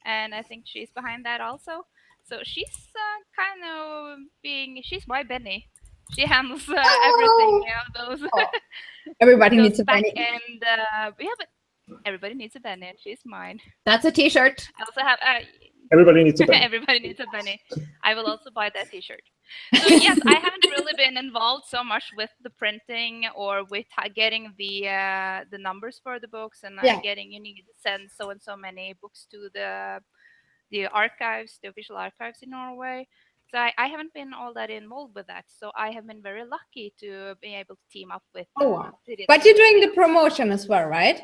and I think she's behind that also. So she's kind of she's my Benny. She handles everything. Those. Everybody those needs a Benny. And but everybody needs a Benny, and she's mine. That's a T-shirt. I also have. Everybody needs a Benny. Everybody needs a Benny. I will also buy that T-shirt. So yes, I haven't really been involved so much with the printing or with getting the numbers for the books and getting you need to send so and so many books to the archives, the official archives in Norway. So I haven't been all that involved with that. So I have been very lucky to be able to team up with. Wow. But you're doing the promotion as well, right?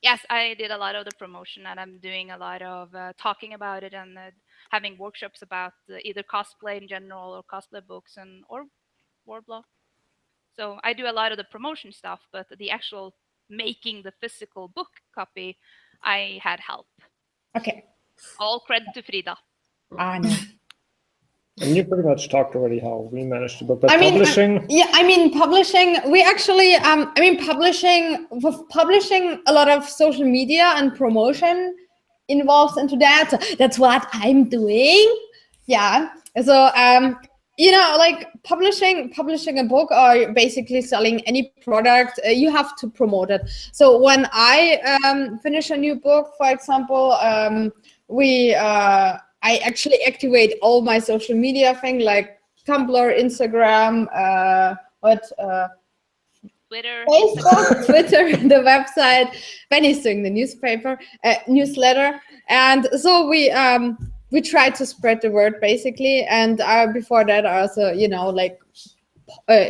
Yes, I did a lot of the promotion, and I'm doing a lot of talking about it and having workshops about either cosplay in general or cosplay books or Warbler. So I do a lot of the promotion stuff, but the actual making the physical book copy, I had help. Okay. All credit to Frida. No. And you pretty much talked already how we managed to book, but publishing. Publishing. We actually, publishing a lot of social media and promotion involves into that. So that's what I'm doing. Yeah. So like publishing a book or basically selling any product, you have to promote it. So when I finish a new book, for example, I actually activate all my social media thing like Tumblr, Instagram, Twitter, Facebook, Twitter, the website. Benny's doing the newsletter, and so we try to spread the word basically. And before that, I also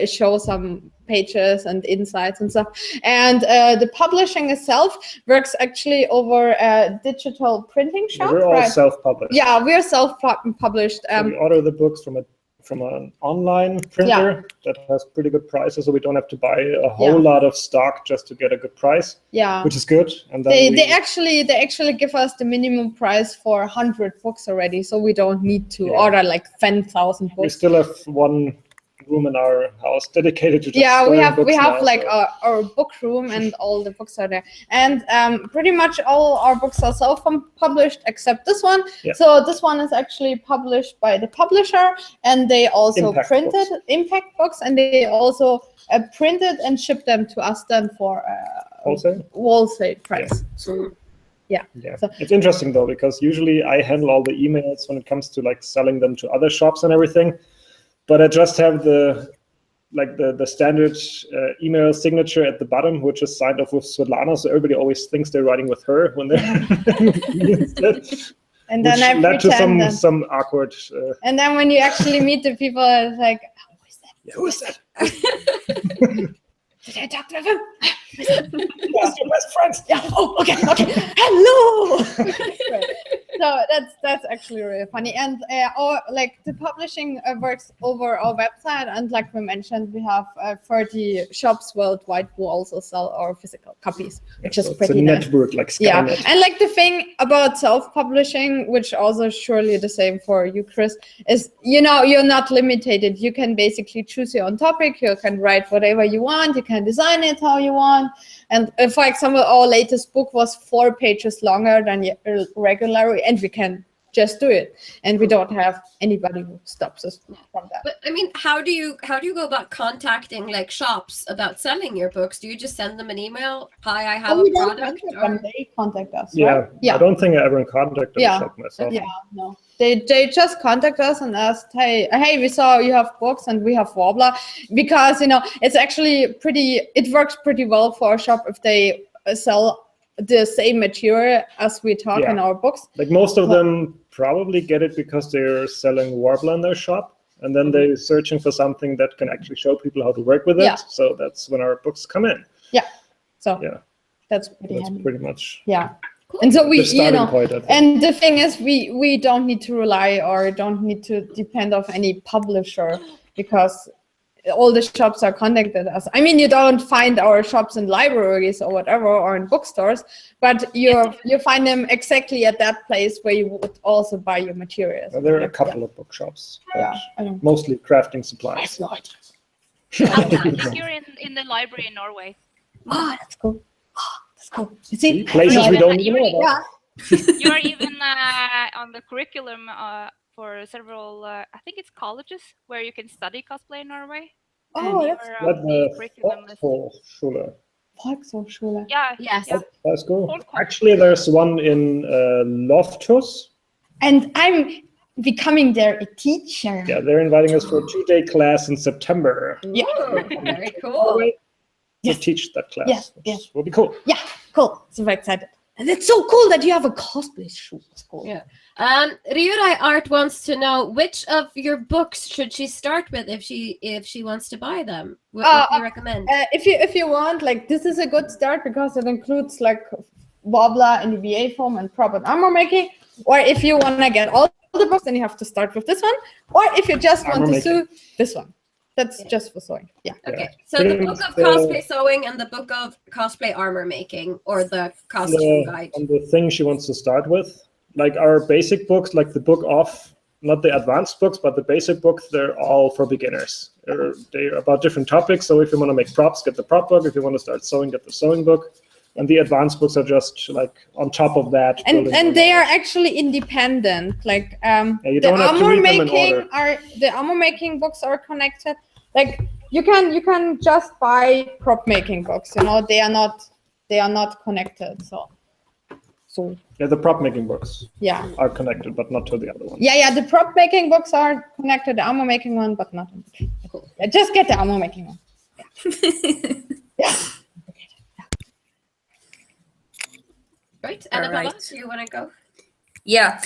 show some pages and insights and stuff. And the publishing itself works actually over a digital printing shop. Yeah, we're all self-published. Yeah, we're self-published. So we order the books from an online printer that has pretty good prices, so we don't have to buy a whole lot of stock just to get a good price. Yeah, which is good. And then they actually give us the minimum price for 100 books already, so we don't need to order like 10,000 books. We still have one room in our house dedicated to just we have like our book room, and all the books are there, and pretty much all our books are self-published except this one. So this one is actually published by the publisher, and they also printed Impact Books, and they also printed and shipped them to us then for wholesale price. So so it's interesting though, because usually I handle all the emails when it comes to like selling them to other shops and everything. But I just have the standard email signature at the bottom, which is signed off with Svetlana. So everybody always thinks they're writing with her when they're and then I led to some awkward. And then when you actually meet the people, it's like, who is that? Did I talk to him? That's your best friend. Yeah. Oh, okay. Hello. So that's actually really funny. And the publishing works over our website, and like we mentioned, we have 30 shops worldwide who also sell our physical copies, which is pretty nice. It's a network like Skynet. Yeah, and like the thing about self-publishing, which also surely the same for you, Chris, is you're not limited. You can basically choose your own topic. You can write whatever you want. You can design it how you want. And for example, our latest book was 4 pages longer than regularly, and we can just do it, and we don't have anybody who stops us from that. But I mean, how do you go about contacting like shops about selling your books? Do you just send them an email? Hi, I have a product. Or they contact us. Yeah, right? Yeah. I don't think I ever contacted the shop myself. Yeah, no. They just contact us and ask, hey, we saw you have books and we have Warbler, because it's actually it works pretty well for a shop if they sell the same material as we talk in our books. Like most of them probably get it because they're selling Warbler in their shop, and then they're searching for something that can actually show people how to work with it. Yeah. So that's when our books come in. So Yeah, that's pretty that's handy. pretty much Yeah. And so we, the starting point. I think. and the thing is, we don't need to rely or don't need to depend on any publisher because all the shops are contacted us. I mean, you don't find our shops in libraries or whatever or in bookstores, but you find them exactly at that place where you would also buy your materials. Well, there are a couple of bookshops, but Yeah, I know. mostly crafting supplies. I think you're in the library in Norway. Oh, that's cool. That's cool. You See, see, places we don't even know about. You're even on the curriculum for several, I think it's colleges where you can study cosplay in Norway. Oh, And that's you're But on the curriculum list. Volkshochschule. Volkshochschule. Yeah, Yes. yeah. That's cool. Volkshochschule. Actually, there's one in Loftus. And I'm becoming there a teacher. Yeah, they're inviting us for a 2-day class in September Yeah. Ooh, very cool. to Yes. teach that class. Yes, which yes. will be cool. Yeah, cool. Super excited. And it's so cool that you have a cosplay shoot. It's cool. Yeah. Ryurai Art wants to know which of your books should she start with if she wants to buy them. What do you recommend? If you want, like, this is a good start because it includes like wobbler and EVA foam and prop and armor making. Or if you want to get all the books, then you have to start with this one. Or if you just want to sew, this one. That's just for sewing. Yeah. Okay, Yeah. so the book of cosplay sewing and the book of cosplay armor making, or the costume guide. On the thing she wants to start with, like our basic books, like the book of, not the advanced books, but the basic books, they're all for beginners. They're about different topics. So if you want to make props, get the prop book. If you want to start sewing, get the sewing book. And the advanced books are just like on top of that. And they are actually independent. Like you the don't have to armor read them in making order. the armor making books are connected. Like you can just buy prop making books. You know, they are not connected. So Yeah, the prop making books yeah. are connected, but not to the other ones. Yeah, the prop making books are connected, the armor making one, but not. Cool. Yeah, just get the armor making one. Yeah. Right, Annabella, Alright. do you want to go? Yeah,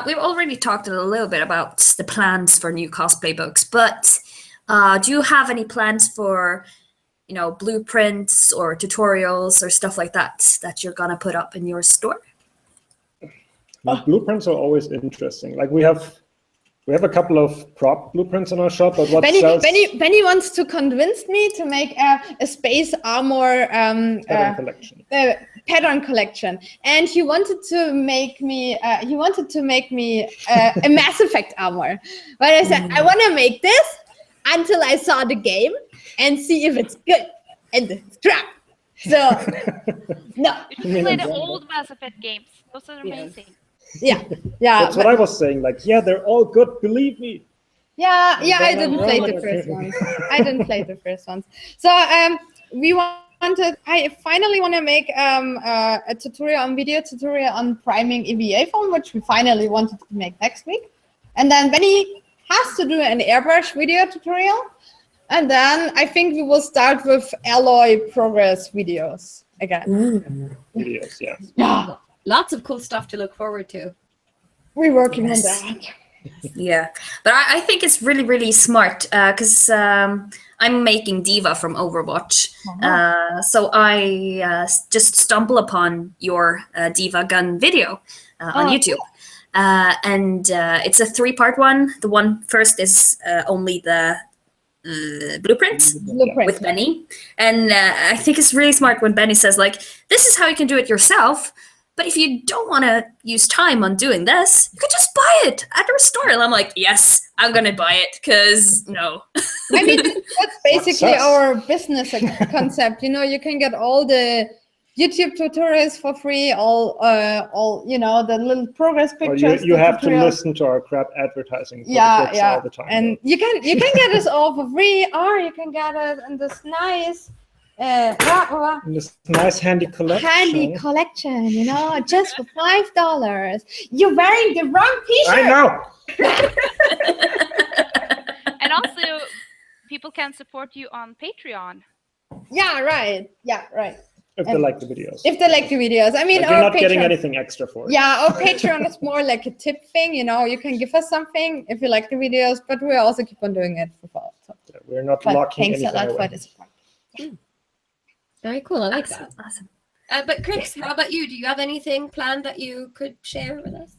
we've already talked a little bit about the plans for new cosplay books, but do you have any plans for, blueprints or tutorials or stuff like that you're gonna put up in your store? Like, blueprints are always interesting. Like we have a couple of prop blueprints in our shop, but what sells? Benny wants to convince me to make a space armor collection. Pattern collection, and he wanted to make me a Mass Effect armor. But I said I want to make this until I saw the game and see if it's good, and it's crap. So no. You should play the old Mass Effect games. Those are amazing. Yeah. That's what I was saying. Like, yeah, they're all good. Believe me. Yeah. I didn't play the first ones. So I finally want to make a video tutorial on priming EVA foam, which we finally wanted to make next week. And then Benny has to do an airbrush video tutorial. And then I think we will start with alloy progress videos again. Videos, yeah. Yeah. Lots of cool stuff to look forward to. We're working on that. Yeah, but I think it's really, really smart because I'm making Diva from Overwatch. So I just stumble upon your Diva gun video on YouTube. And it's a 3-part one. The one first is only the blueprint with Benny. And I think it's really smart when Benny says, like, this is how you can do it yourself. But if you don't want to use time on doing this, you could just buy it at our store. And I'm like, yes, I'm going to buy it because no. I mean, that's basically our business concept. You can get all the YouTube tutorials for free, all the little progress pictures. You have to listen to our crap advertising for the books all the time. And you can get us all for free, or you can get it in this nice this nice handy collection. Just for $5. You're wearing the wrong t-shirt. I know. And also, people can support you on Patreon. Yeah, right. If they like the videos. If they like the videos. I mean, Like you're our not getting Patreon, anything extra for it. yeah, our Patreon is more like a tip thing, you know, you can give us something if you like the videos, but we also keep on doing it for fun. So. Yeah, we're not But locking thanks a anything lot for away. this support. Very cool. I like Awesome, that. awesome. But Chrix, how about you? Do you have anything planned that you could share with us?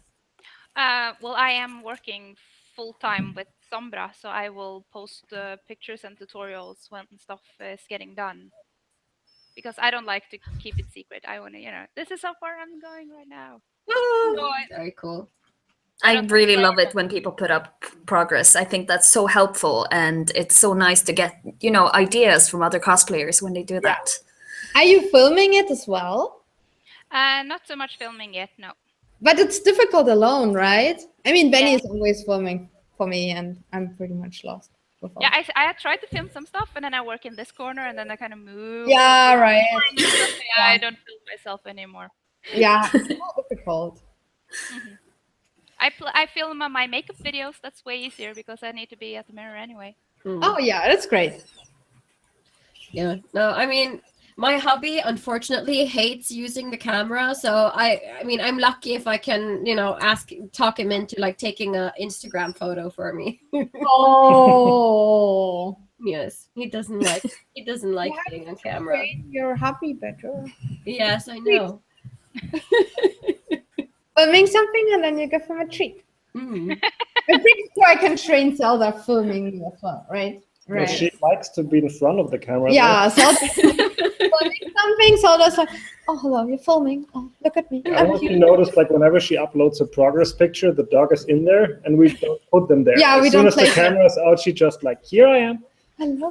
Well, I am working full time with Sombra, so I will post pictures and tutorials when stuff is getting done. Because I don't like to keep it secret. I want to, this is how far I'm going right now. Very cool. I really love it when people put up progress. I think that's so helpful, and it's so nice to get, ideas from other cosplayers when they do that. Are you filming it as well? Not so much filming yet, no. But it's difficult alone, right? I mean, Benny Yeah. is always filming for me, and I'm pretty much lost. Before. Yeah, I tried to film some stuff, and then I work in this corner, and then I kind of move. Yeah, right. I don't film myself anymore. Yeah, it's so difficult. Mm-hmm. I film my makeup videos. That's way easier because I need to be at the mirror anyway. Oh yeah, that's great. Yeah. No, I mean, my hubby unfortunately hates using the camera, so I mean, I'm lucky if I can, talk him into like taking a Instagram photo for me. Oh. Yes, he doesn't like being on camera. Your hubby better. Yes, I know. Filming something and then you give him a treat. Mm. I think so I can train Zelda filming me as well, right? Well, Right. she likes to be in front of the camera. Yeah, Zelda filming something, Zelda's like, oh hello, you're filming. Oh, look at me. I I'm hope cute. you notice, like, whenever she uploads a progress picture, the dog is in there, and we don't put them there. Yeah, we as soon don't as the place them. camera's out, she just like, here I am. Hello.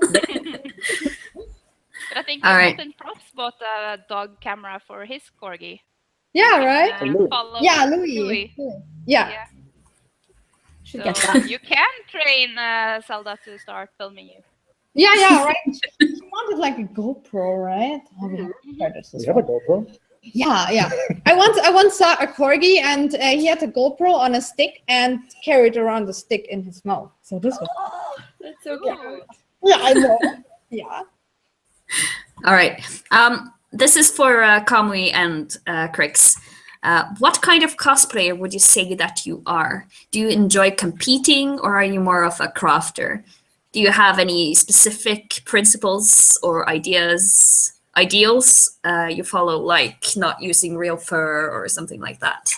But I think All right. Martin Props bought a dog camera for his corgi. Yeah, right? Louis. Follow Yeah, Louis. Yeah. Should So get that. you can train Zelda to start filming you. Yeah, right. She wanted like a GoPro, right? Oh, we have to try this as We have a well. GoPro. Yeah. I once saw a corgi and he had a GoPro on a stick and carried around the stick in his mouth. So this was That's so Ooh. cute. yeah, I know. Yeah. All right. This is for Kamui and Chrix. What kind of cosplayer would you say that you are? Do you enjoy competing, or are you more of a crafter? Do you have any specific principles or ideals you follow, like not using real fur or something like that?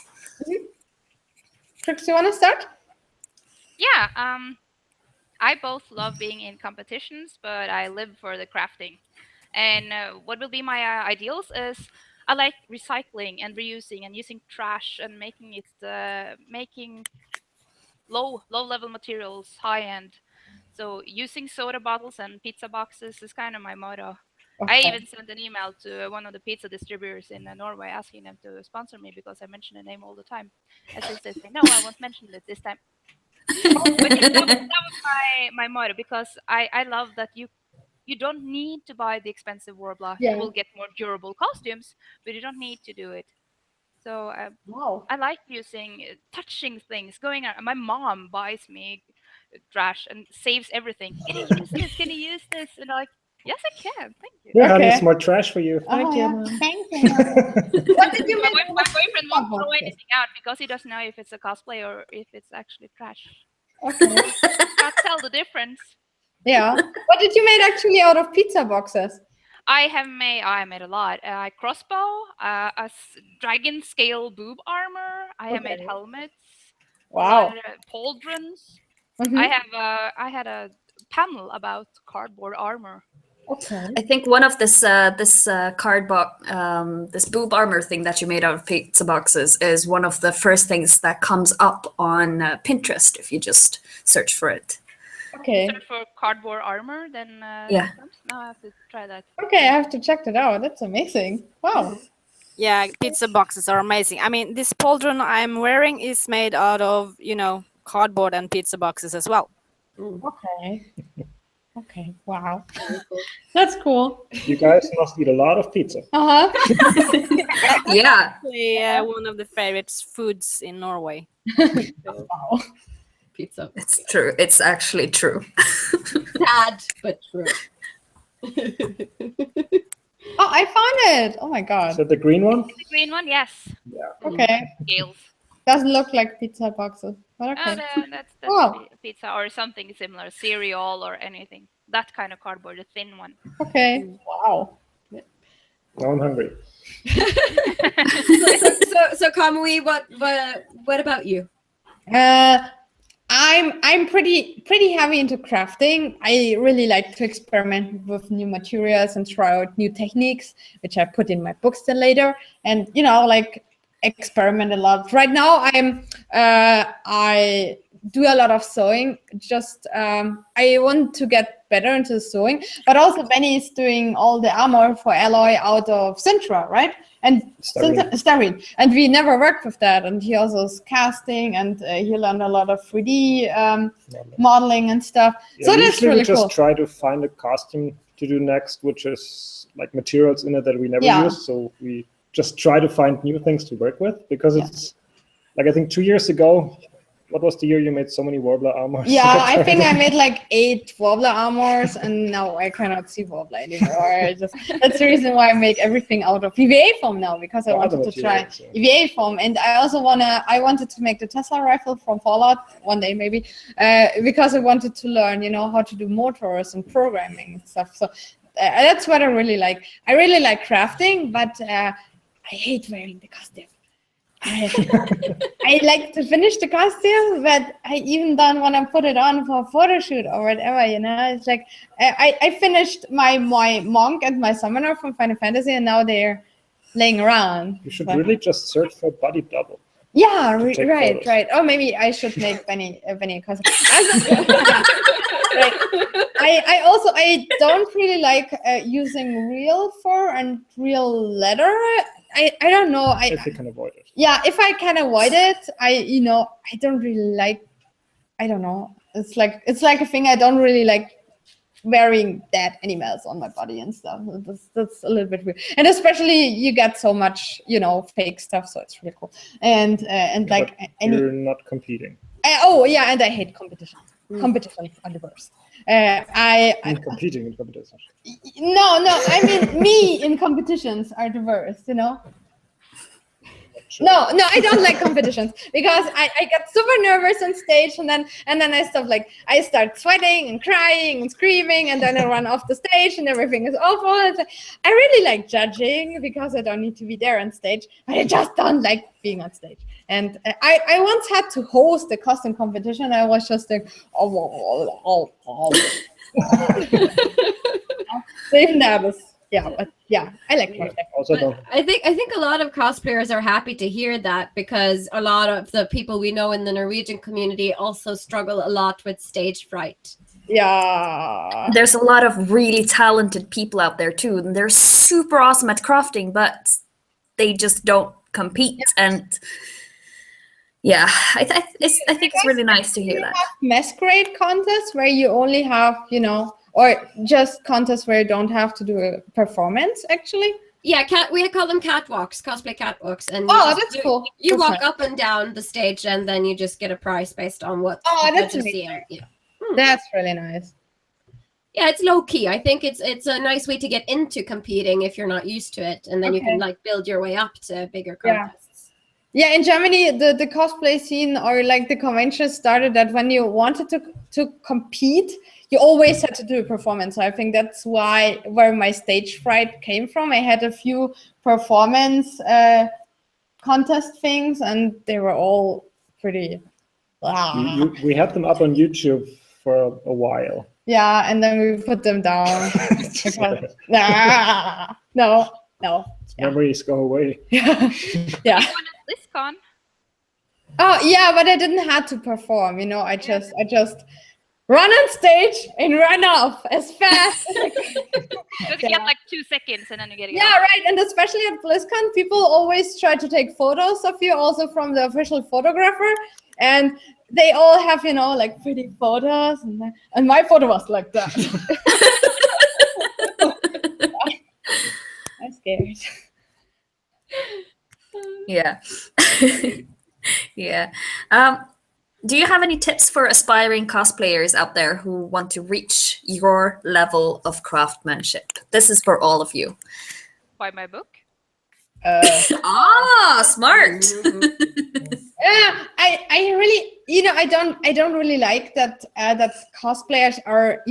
Chrix, you want to start? Yeah, I both love being in competitions, but I live for the crafting. And what will be my ideals is I like recycling and reusing and using trash and making it making low level materials high end. So using soda bottles and pizza boxes is kind of my motto. I even sent an email to one of the pizza distributors in Norway asking them to sponsor me because I mention the name all the time. And since they say no, I won't mention it this time. But yeah, that was my motto, because I love that you don't need to buy the expensive Warbler. Yeah. You will get more durable costumes, but you don't need to do it. So Wow. I like using touching things, going out. My mom buys me trash and saves everything. Can you use this? Can you use this? And I'm like, yes, I can. Thank you. Yeah, honey, Okay. it's more trash for you. Thank you. Mom. Thank you. What did you My, make? my boyfriend won't throw Okay. anything out because he doesn't know if it's a cosplay or if it's actually trash. Okay. Can't tell the difference. Yeah. What did you make actually out of pizza boxes? I made a lot. Crossbow, dragon scale boob armor. I have made Okay. helmets. Wow. Pauldrons. Mhm. I had a panel about cardboard armor. Okay. I think one of this boob armor thing that you made out of pizza boxes is one of the first things that comes up on Pinterest if you just search for it. Okay. Search for cardboard armor, then Yeah. now I have to try that. Okay, I have to check that out. That's amazing. Wow. Yeah, pizza boxes are amazing. I mean, this pauldron I'm wearing is made out of, cardboard and pizza boxes as well. Okay. Okay. Wow. That's cool. You guys must eat a lot of pizza. Uh-huh. Yeah. Actually, one of the favorite foods in Norway. Wow. Pizza. It's true. It's actually true. Sad, but true. Oh, I found it. Oh my Is god. that the green one? The green one, yes. Yeah. Okay. Scales. Doesn't look like pizza boxes, but Oh, okay. that's Wow. pizza or something similar, cereal or anything. That kind of cardboard, the thin one. Okay. Wow. Now I'm hungry. So Kamui, what about you? I'm pretty heavy into crafting. I really like to experiment with new materials and try out new techniques, which I put in my books then later. And like experiment a lot. Right now, I do a lot of sewing. Just I want to get better into sewing, but also Benny is doing all the armor for Alloy out of Sintra, right? And styrene. And we never worked with that. And he also is casting, and he learned a lot of 3D modeling and stuff. Yeah, so that's really we just cool. try to find a costume to do next, which is like materials in it that we never use. So we just try to find new things to work with, because it's like, I think 2 years ago, what was the year you made so many Warbler armors? Yeah, I think I made like 8 Warbler armors, and now I cannot see Warbler anymore. That's the reason why I make everything out of EVA foam now, because I wanted to try EVA foam. And I also wanted to make the Tesla rifle from Fallout one day, maybe, because I wanted to learn, how to do motors and programming and stuff. So that's what I really like. I really like crafting, but I hate wearing the costume. I like to finish the costume, but I even don't want to put it on for a photo shoot or whatever, It's like I finished my monk and my summoner from Final Fantasy, and now they're laying around. You should really just search for body double. Yeah, right. Oh, maybe I should make Benny a costume. Right. I don't really like using real fur and real leather. I don't know. If you can avoid it. Yeah, if I can avoid it, I don't really like. I don't know. It's like a thing I don't really like, wearing dead animals on my body and stuff. That's a little bit weird. And especially you get so much, fake stuff, so it's really cool. And like you're not competing. And I hate competition. Competition are the worst. Competing in competitions. No, I mean me in competitions are the worst, No, I don't like competitions, because I get super nervous on stage, and then I start sweating and crying and screaming, and then I run off the stage and everything is awful. I really like judging, because I don't need to be there on stage, but I just don't like being on stage. And I once had to host a costume competition. I was just like, so even that was. Yeah, but I like crafting. I think a lot of cosplayers are happy to hear that, because a lot of the people we know in the Norwegian community also struggle a lot with stage fright. Yeah. There's a lot of really talented people out there too, and they're super awesome at crafting, but they just don't compete. And I think it's really nice to hear that. Masquerade contests where you only have, or just contests where you don't have to do a performance, actually? Yeah, we call them catwalks, cosplay catwalks. And that's cool. You walk up and down the stage, and then you just get a prize based on what that's you amazing. see. Yeah. That's really nice. Yeah, it's low key. I think it's a nice way to get into competing if you're not used to it, and then you can build your way up to bigger contests. Yeah, in Germany, the cosplay scene, or like the convention, started that when you wanted to compete, you always had to do a performance. So I think that's where my stage fright came from. I had a few performance contest things, and they were all pretty. We had them up on YouTube for a while. Yeah, and then we put them down. No. Memories go away. Yeah. BlizzCon. Oh yeah, but I didn't have to perform. I just run on stage and run off as fast as I can. Just get like 2 seconds, and then you get it. Yeah, right. And especially at BlizzCon, people always try to take photos of you, also from the official photographer, and they all have like pretty photos, and my photo was like that. I'm scared. Yeah. Yeah. Do you have any tips for aspiring cosplayers out there who want to reach your level of craftsmanship? This is for all of you. buy my book. Smart. Yeah, I really, I don't really like that that cosplayers are,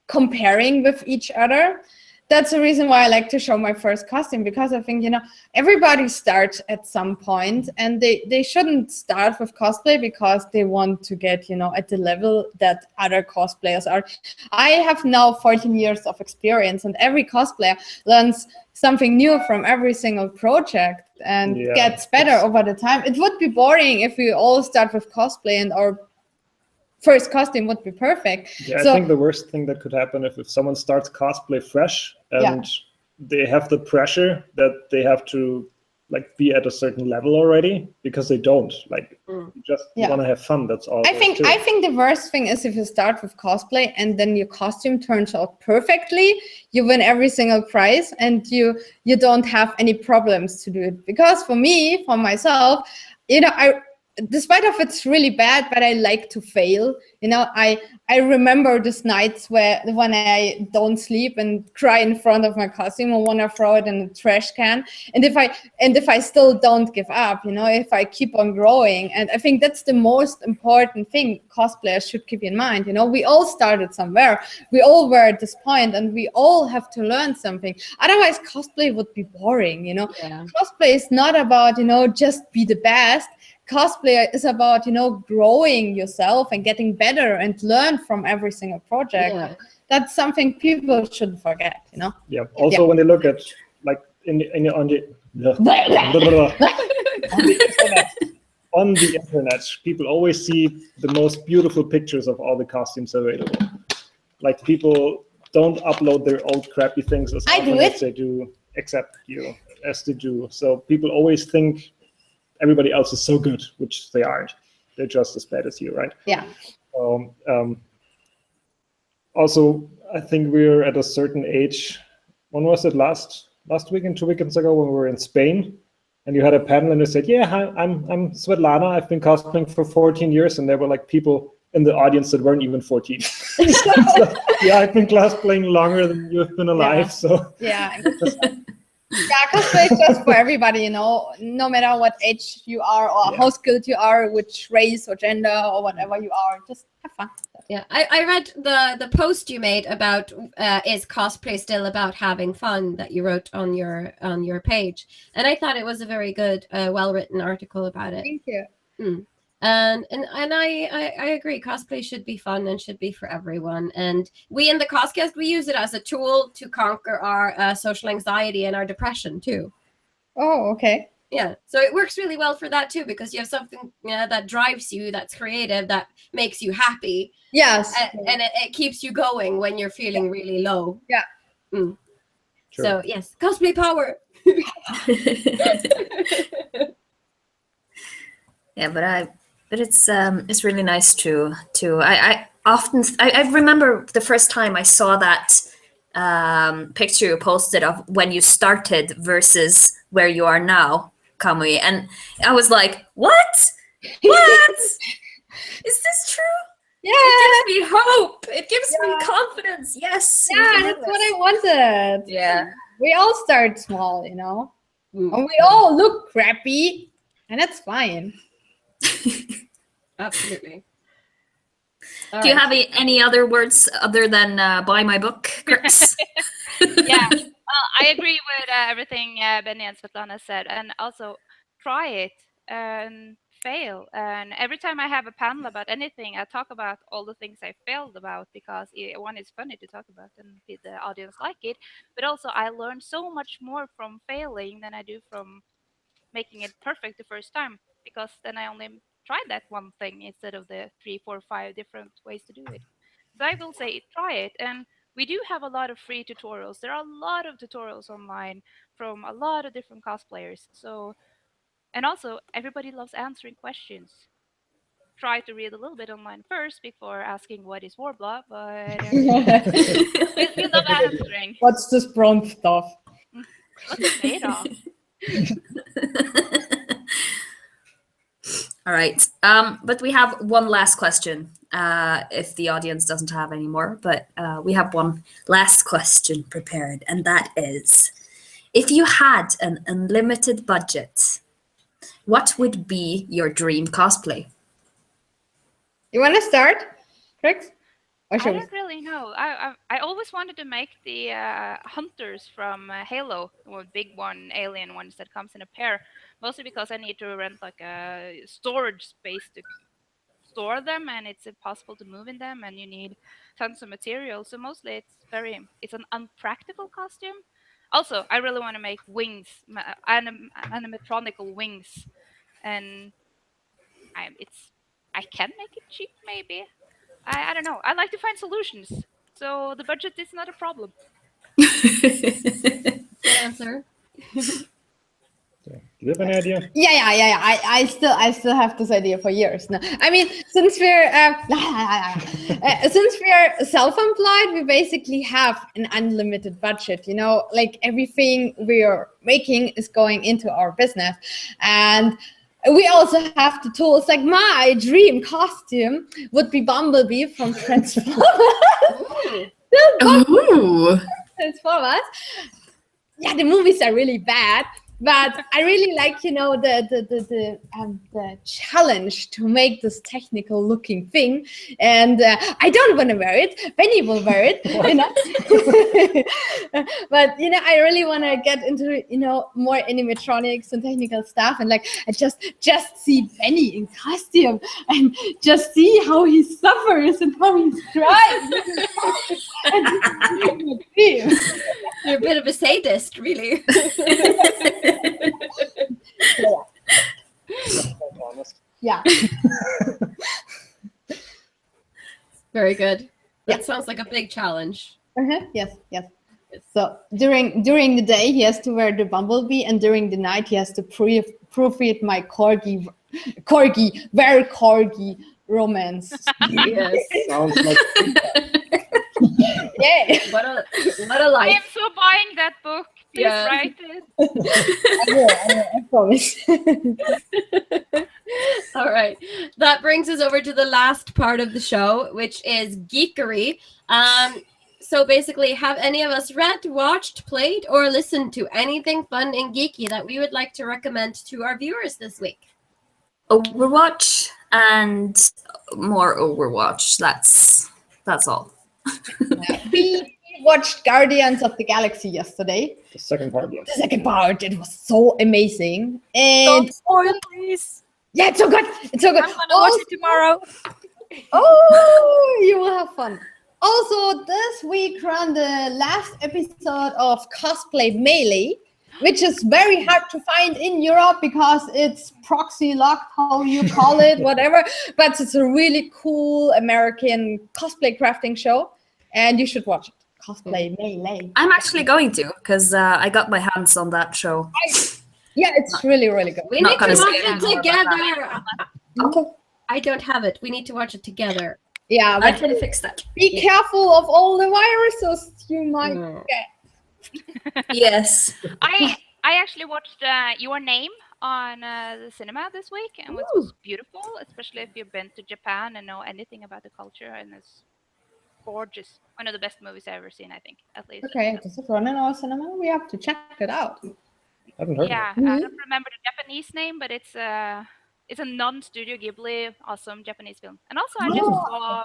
comparing with each other. That's the reason why I like to show my first costume, because I think, everybody starts at some point, and they shouldn't start with cosplay because they want to get, at the level that other cosplayers are. I have now 14 years of experience, and every cosplayer learns something new from every single project and gets better over the time. It would be boring if we all start with cosplay and our first costume would be perfect. Yeah, So, I think the worst thing that could happen if someone starts cosplay fresh and they have the pressure that they have to be at a certain level already, because they don't. You just want to have fun. That's all. I think the worst thing is if you start with cosplay and then your costume turns out perfectly, you win every single prize, and you don't have any problems to do it. Because for myself, despite of it's really bad, but I like to fail. I remember these nights when I don't sleep and cry in front of my costume and want to throw it in the trash can. And if I still don't give up, if I keep on growing, and I think that's the most important thing cosplayers should keep in mind. We all started somewhere. We all were at this point, and we all have to learn something. Otherwise, cosplay would be boring. Cosplay is not about just be the best. Cosplay is about growing yourself and getting better and learn from every single project. That's something people shouldn't forget. Yeah. Also, when they look at on the internet, people always see the most beautiful pictures of all the costumes available. People don't upload their old crappy things as often as they do, except as they do. So people always think everybody else is so good, which they aren't. They're just as bad as you, right? Yeah. Also, I think we're at a certain age. When was it? Last weekend, 2 weekends ago, when we were in Spain, and you had a panel, and you said, "Yeah, I'm Svetlana. I've been cosplaying for 14 years," and there were people in the audience that weren't even 14. So, I've been cosplaying longer than you've been alive. So cosplay is just for everybody, no matter what age you are or how skilled you are, which race or gender or whatever you are, just have fun. Yeah, I read the post you made about is cosplay still about having fun, that you wrote on your page, and I thought it was a very good, well-written article about it. Thank you. And I agree. Cosplay should be fun and should be for everyone. And we in the CosCast, we use it as a tool to conquer our social anxiety and our depression too. Oh, okay. Yeah, so it works really well for that too, because you have something that drives you, that's creative, that makes you happy. Yes. And it keeps you going when you're feeling really low. Yeah. Sure. So yes, cosplay power. Yeah, but it's really nice to I remember the first time I saw that picture you posted of when you started versus where you are now, Kamui, and I was like, what is this true? Yeah, it gives me hope, it gives me confidence. Yes, that's what I wanted. Yeah, we all start small, and we all look crappy, and that's fine. Absolutely. Do you have any other words other than buy my book, Chrix? Yeah, I agree with everything Benni and Svetlana said, and also try it and fail. And every time I have a panel about anything, I talk about all the things I failed about, because one is funny to talk about and the audience like it, but also I learned so much more from failing than I do from making it perfect the first time, because then I only tried that one thing instead of the 3, 4, 5 different ways to do it. So I will say try it. And we do have a lot of free tutorials. There are a lot of tutorials online from a lot of different cosplayers. So, and also everybody loves answering questions. Try to read a little bit online first before asking what is Warbler, but we love answering. What's this brown stuff? What's it made of? All right, but we have one last question, if the audience doesn't have any more, but we have one last question prepared, and that is, If you had an unlimited budget, what would be your dream cosplay? You want to start, Chrix? Or I should we? don't really know. I always wanted to make the hunters from Halo, the big one, alien ones that comes in a pair. Mostly because I need to rent like a storage space to store them, and it's impossible to move in them, and you need tons of material. So mostly it's an unpractical costume. Also, I really want to make wings, animatronical wings, and I can make it cheap maybe. I don't know. I like to find solutions, so the budget is not a problem. Good answer. Do you have any idea? Yeah. I still have this idea for years now. I mean, since we're self-employed, we basically have an unlimited budget. You know, like everything we're making is going into our business, and we also have the tools. Like my dream costume would be Bumblebee from Transformers. Ooh. Transformers. Yeah, the movies are really bad, but I really like, you know, the challenge to make this technical looking thing. And I don't want to wear it. Benny will wear it, you know. But you know, I really want to get into, you know, more animatronics and technical stuff, and like I just see Benny in costume and just see how he suffers and how he's trying. You're a bit of a sadist, really. Yeah. Very good. That sounds like a big challenge. Yes. So during the day he has to wear the Bumblebee, and during the night he has to proofread my corgi romance. Yes. Sounds like Yeah. What a I'm life. so buying that book. Please Yeah. write it. I promise. All right. That brings us over to the last part of the show, which is geekery. So basically, have any of us read, watched, played, or listened to anything fun and geeky that we would like to recommend to our viewers this week? Overwatch and more Overwatch. That's all. We watched Guardians of the Galaxy yesterday. the second part, yes. The second part, it was so amazing. And Don't spoil, please. yeah, it's so good. It's so good. I'm gonna watch it tomorrow. Oh, you will have fun. Also, this week ran the last episode of Cosplay Melee, which is very hard to find in Europe because it's proxy locked, how you call it, whatever. But it's a really cool American cosplay crafting show, and you should watch it. Cosplay Melee. I'm actually going to, because I got my hands on that show. Yeah, it's really, really good. We Not need to gonna watch say it any more about together. Okay. I don't have it. We need to watch it together. Yeah, I but can fix that. be careful of all the viruses you might Mm. get. Yes. I actually watched Your Name on the cinema this week, and it was beautiful, especially if you've been to Japan and know anything about the culture, and it's gorgeous. One of the best movies I've ever seen, I think, at least. Okay, does it run in our cinema? We have to check it out. I haven't heard Yeah, of it. I don't remember the Japanese name, but it's a non-Studio Ghibli awesome Japanese film. And also, I just saw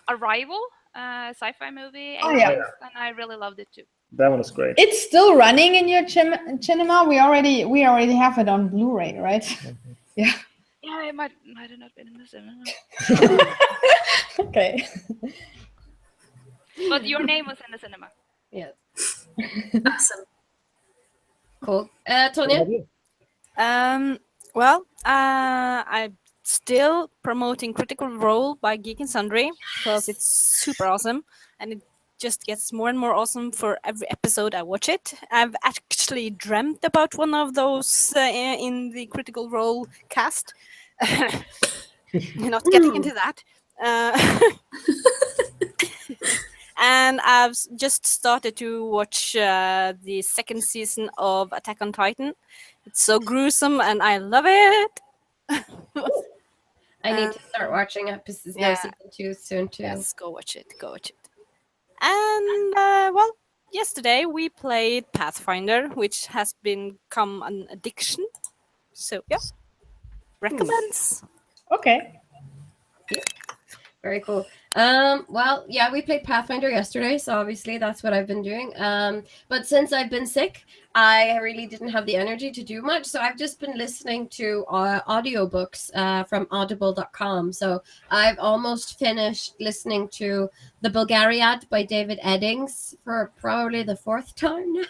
Arrival, sci-fi movie, Oh, yeah. aliens, and I really loved it too. That one is great. It's still running in your cinema. We already have it on Blu-ray, right? Yeah. Yeah, it might have not been in the cinema. Okay. But Your Name was in the cinema. Yes. Awesome. Cool. What Tonya? about you? Well, I'm still promoting Critical Role by Geek and Sundry because it's super awesome, and it just gets more and more awesome for every episode I watch it. I've actually dreamt about one of those in the Critical Role cast. Not getting into that. And I've just started to watch the second season of Attack on Titan. It's so gruesome, and I love it. I need to start watching episodes yeah. season 2 soon too. Yes, go watch it. And well, yesterday we played Pathfinder, which has become an addiction. So yeah, recommends. Okay. Very cool. Well, yeah, we played Pathfinder yesterday, so obviously that's what I've been doing. But since I've been sick, I really didn't have the energy to do much, so I've just been listening to audiobooks from audible.com. So I've almost finished listening to The Bulgariad by David Eddings for probably the 4th time now.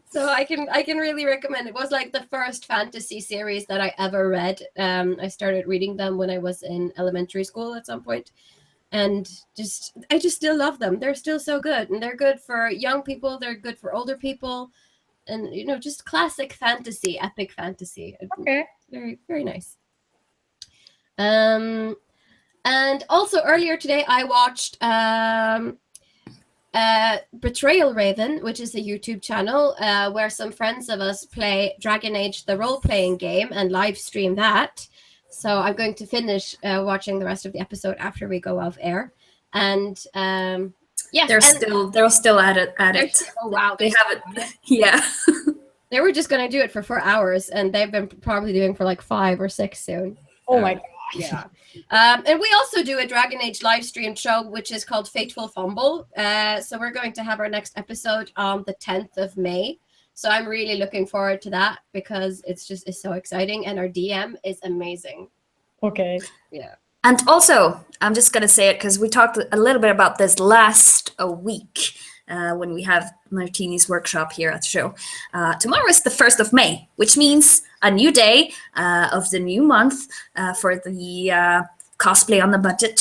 So I can really recommend. It was like the first fantasy series that I ever read. I started reading them when I was in elementary school at some point, and I just still love them. They're still so good, and they're good for young people. They're good for older people, and just classic fantasy, epic fantasy. Okay. Very, very nice. And also earlier today I watched Betrayal Raven, which is a YouTube channel where some friends of us play Dragon Age, the role-playing game, and live stream that. So I'm going to finish watching the rest of the episode after we go off air. And yes, They're still at it. Oh wow, They have it. Yeah. They were just going to do it for 4 hours, and they've been probably doing for like 5 or 6 soon. Oh my god. Yeah. And we also do a Dragon Age live stream show, which is called Fateful Fumble. So we're going to have our next episode on the 10th of May. So I'm really looking forward to that because it's so exciting, and our DM is amazing. Okay. Yeah. And also, I'm just going to say it because we talked a little bit about this last week when we have Martini's workshop here at the show. Tomorrow is the 1st of May, which means a new day of the new month for the Cosplay on the Budget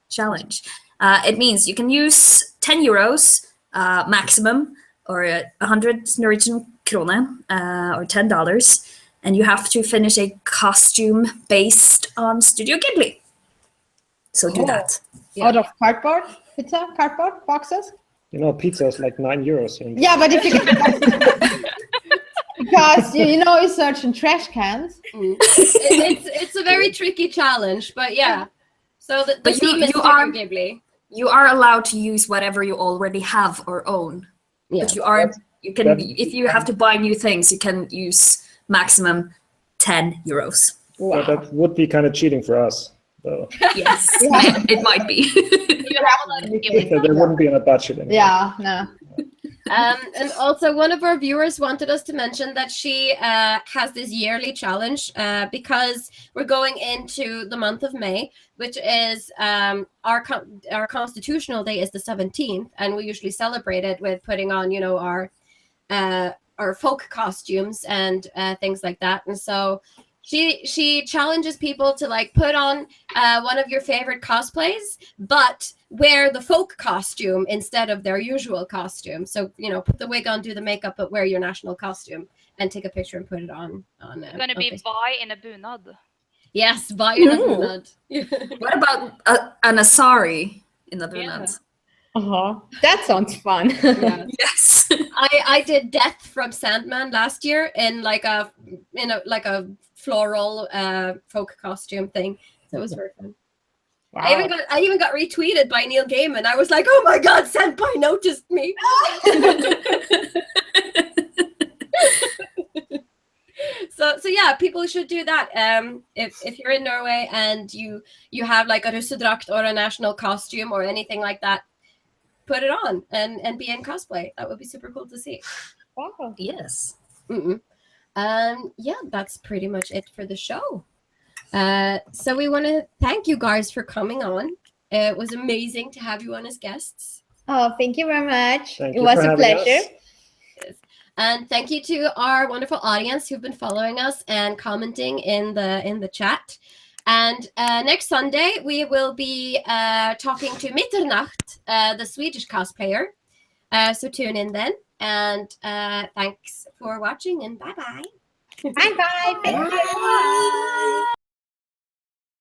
challenge. It means you can use 10 euros maximum, or 100 Norwegian krone, or $10. And you have to finish a costume based on Studio Ghibli. So do that. Yeah. Out of cardboard boxes? Pizza is like €9. Yeah, but if you get because you search in trash cans. It's a very tricky challenge, but yeah. So the theme is Studio Ghibli. You are allowed to use whatever you already have or own. Yeah. But if you have to buy new things, you can use maximum 10 euros. Wow. But that would be kind of cheating for us, though. Yes, it might be. There wouldn't be on a budget anymore. Yeah, no. And also one of our viewers wanted us to mention that she has this yearly challenge because we're going into the month of May, which is our Constitutional Day is the 17th, and we usually celebrate it with putting on, our folk costumes and things like that. And so she challenges people to put on one of your favorite cosplays, but wear the folk costume instead of their usual costume. So put the wig on, do the makeup, but wear your national costume and take a picture and put it on. It's gonna be buy in a bunad. Yes, buy in a bunad. What about an asari in the bunad? That sounds fun. Yeah. Yes. I did Death from Sandman last year in a floral folk costume thing. So it was very fun. Wow. I even got retweeted by Neil Gaiman. I was like, oh my god, Senpai noticed me. So yeah, people should do that. If you're in Norway and you have like a russedrakt or a national costume or anything like that, put it on and be in cosplay. That would be super cool to see. Wow. Yes. Yeah, that's pretty much it for the show. So we want to thank you guys for coming on. It was amazing to have you on as guests. Oh, thank you very much. It was a pleasure. Yes. And thank you to our wonderful audience who've been following us and commenting in the chat. And next Sunday, we will be talking to Mitternacht, the Swedish cosplayer. So tune in then. And thanks for watching, and bye-bye. Bye-bye. Thank you.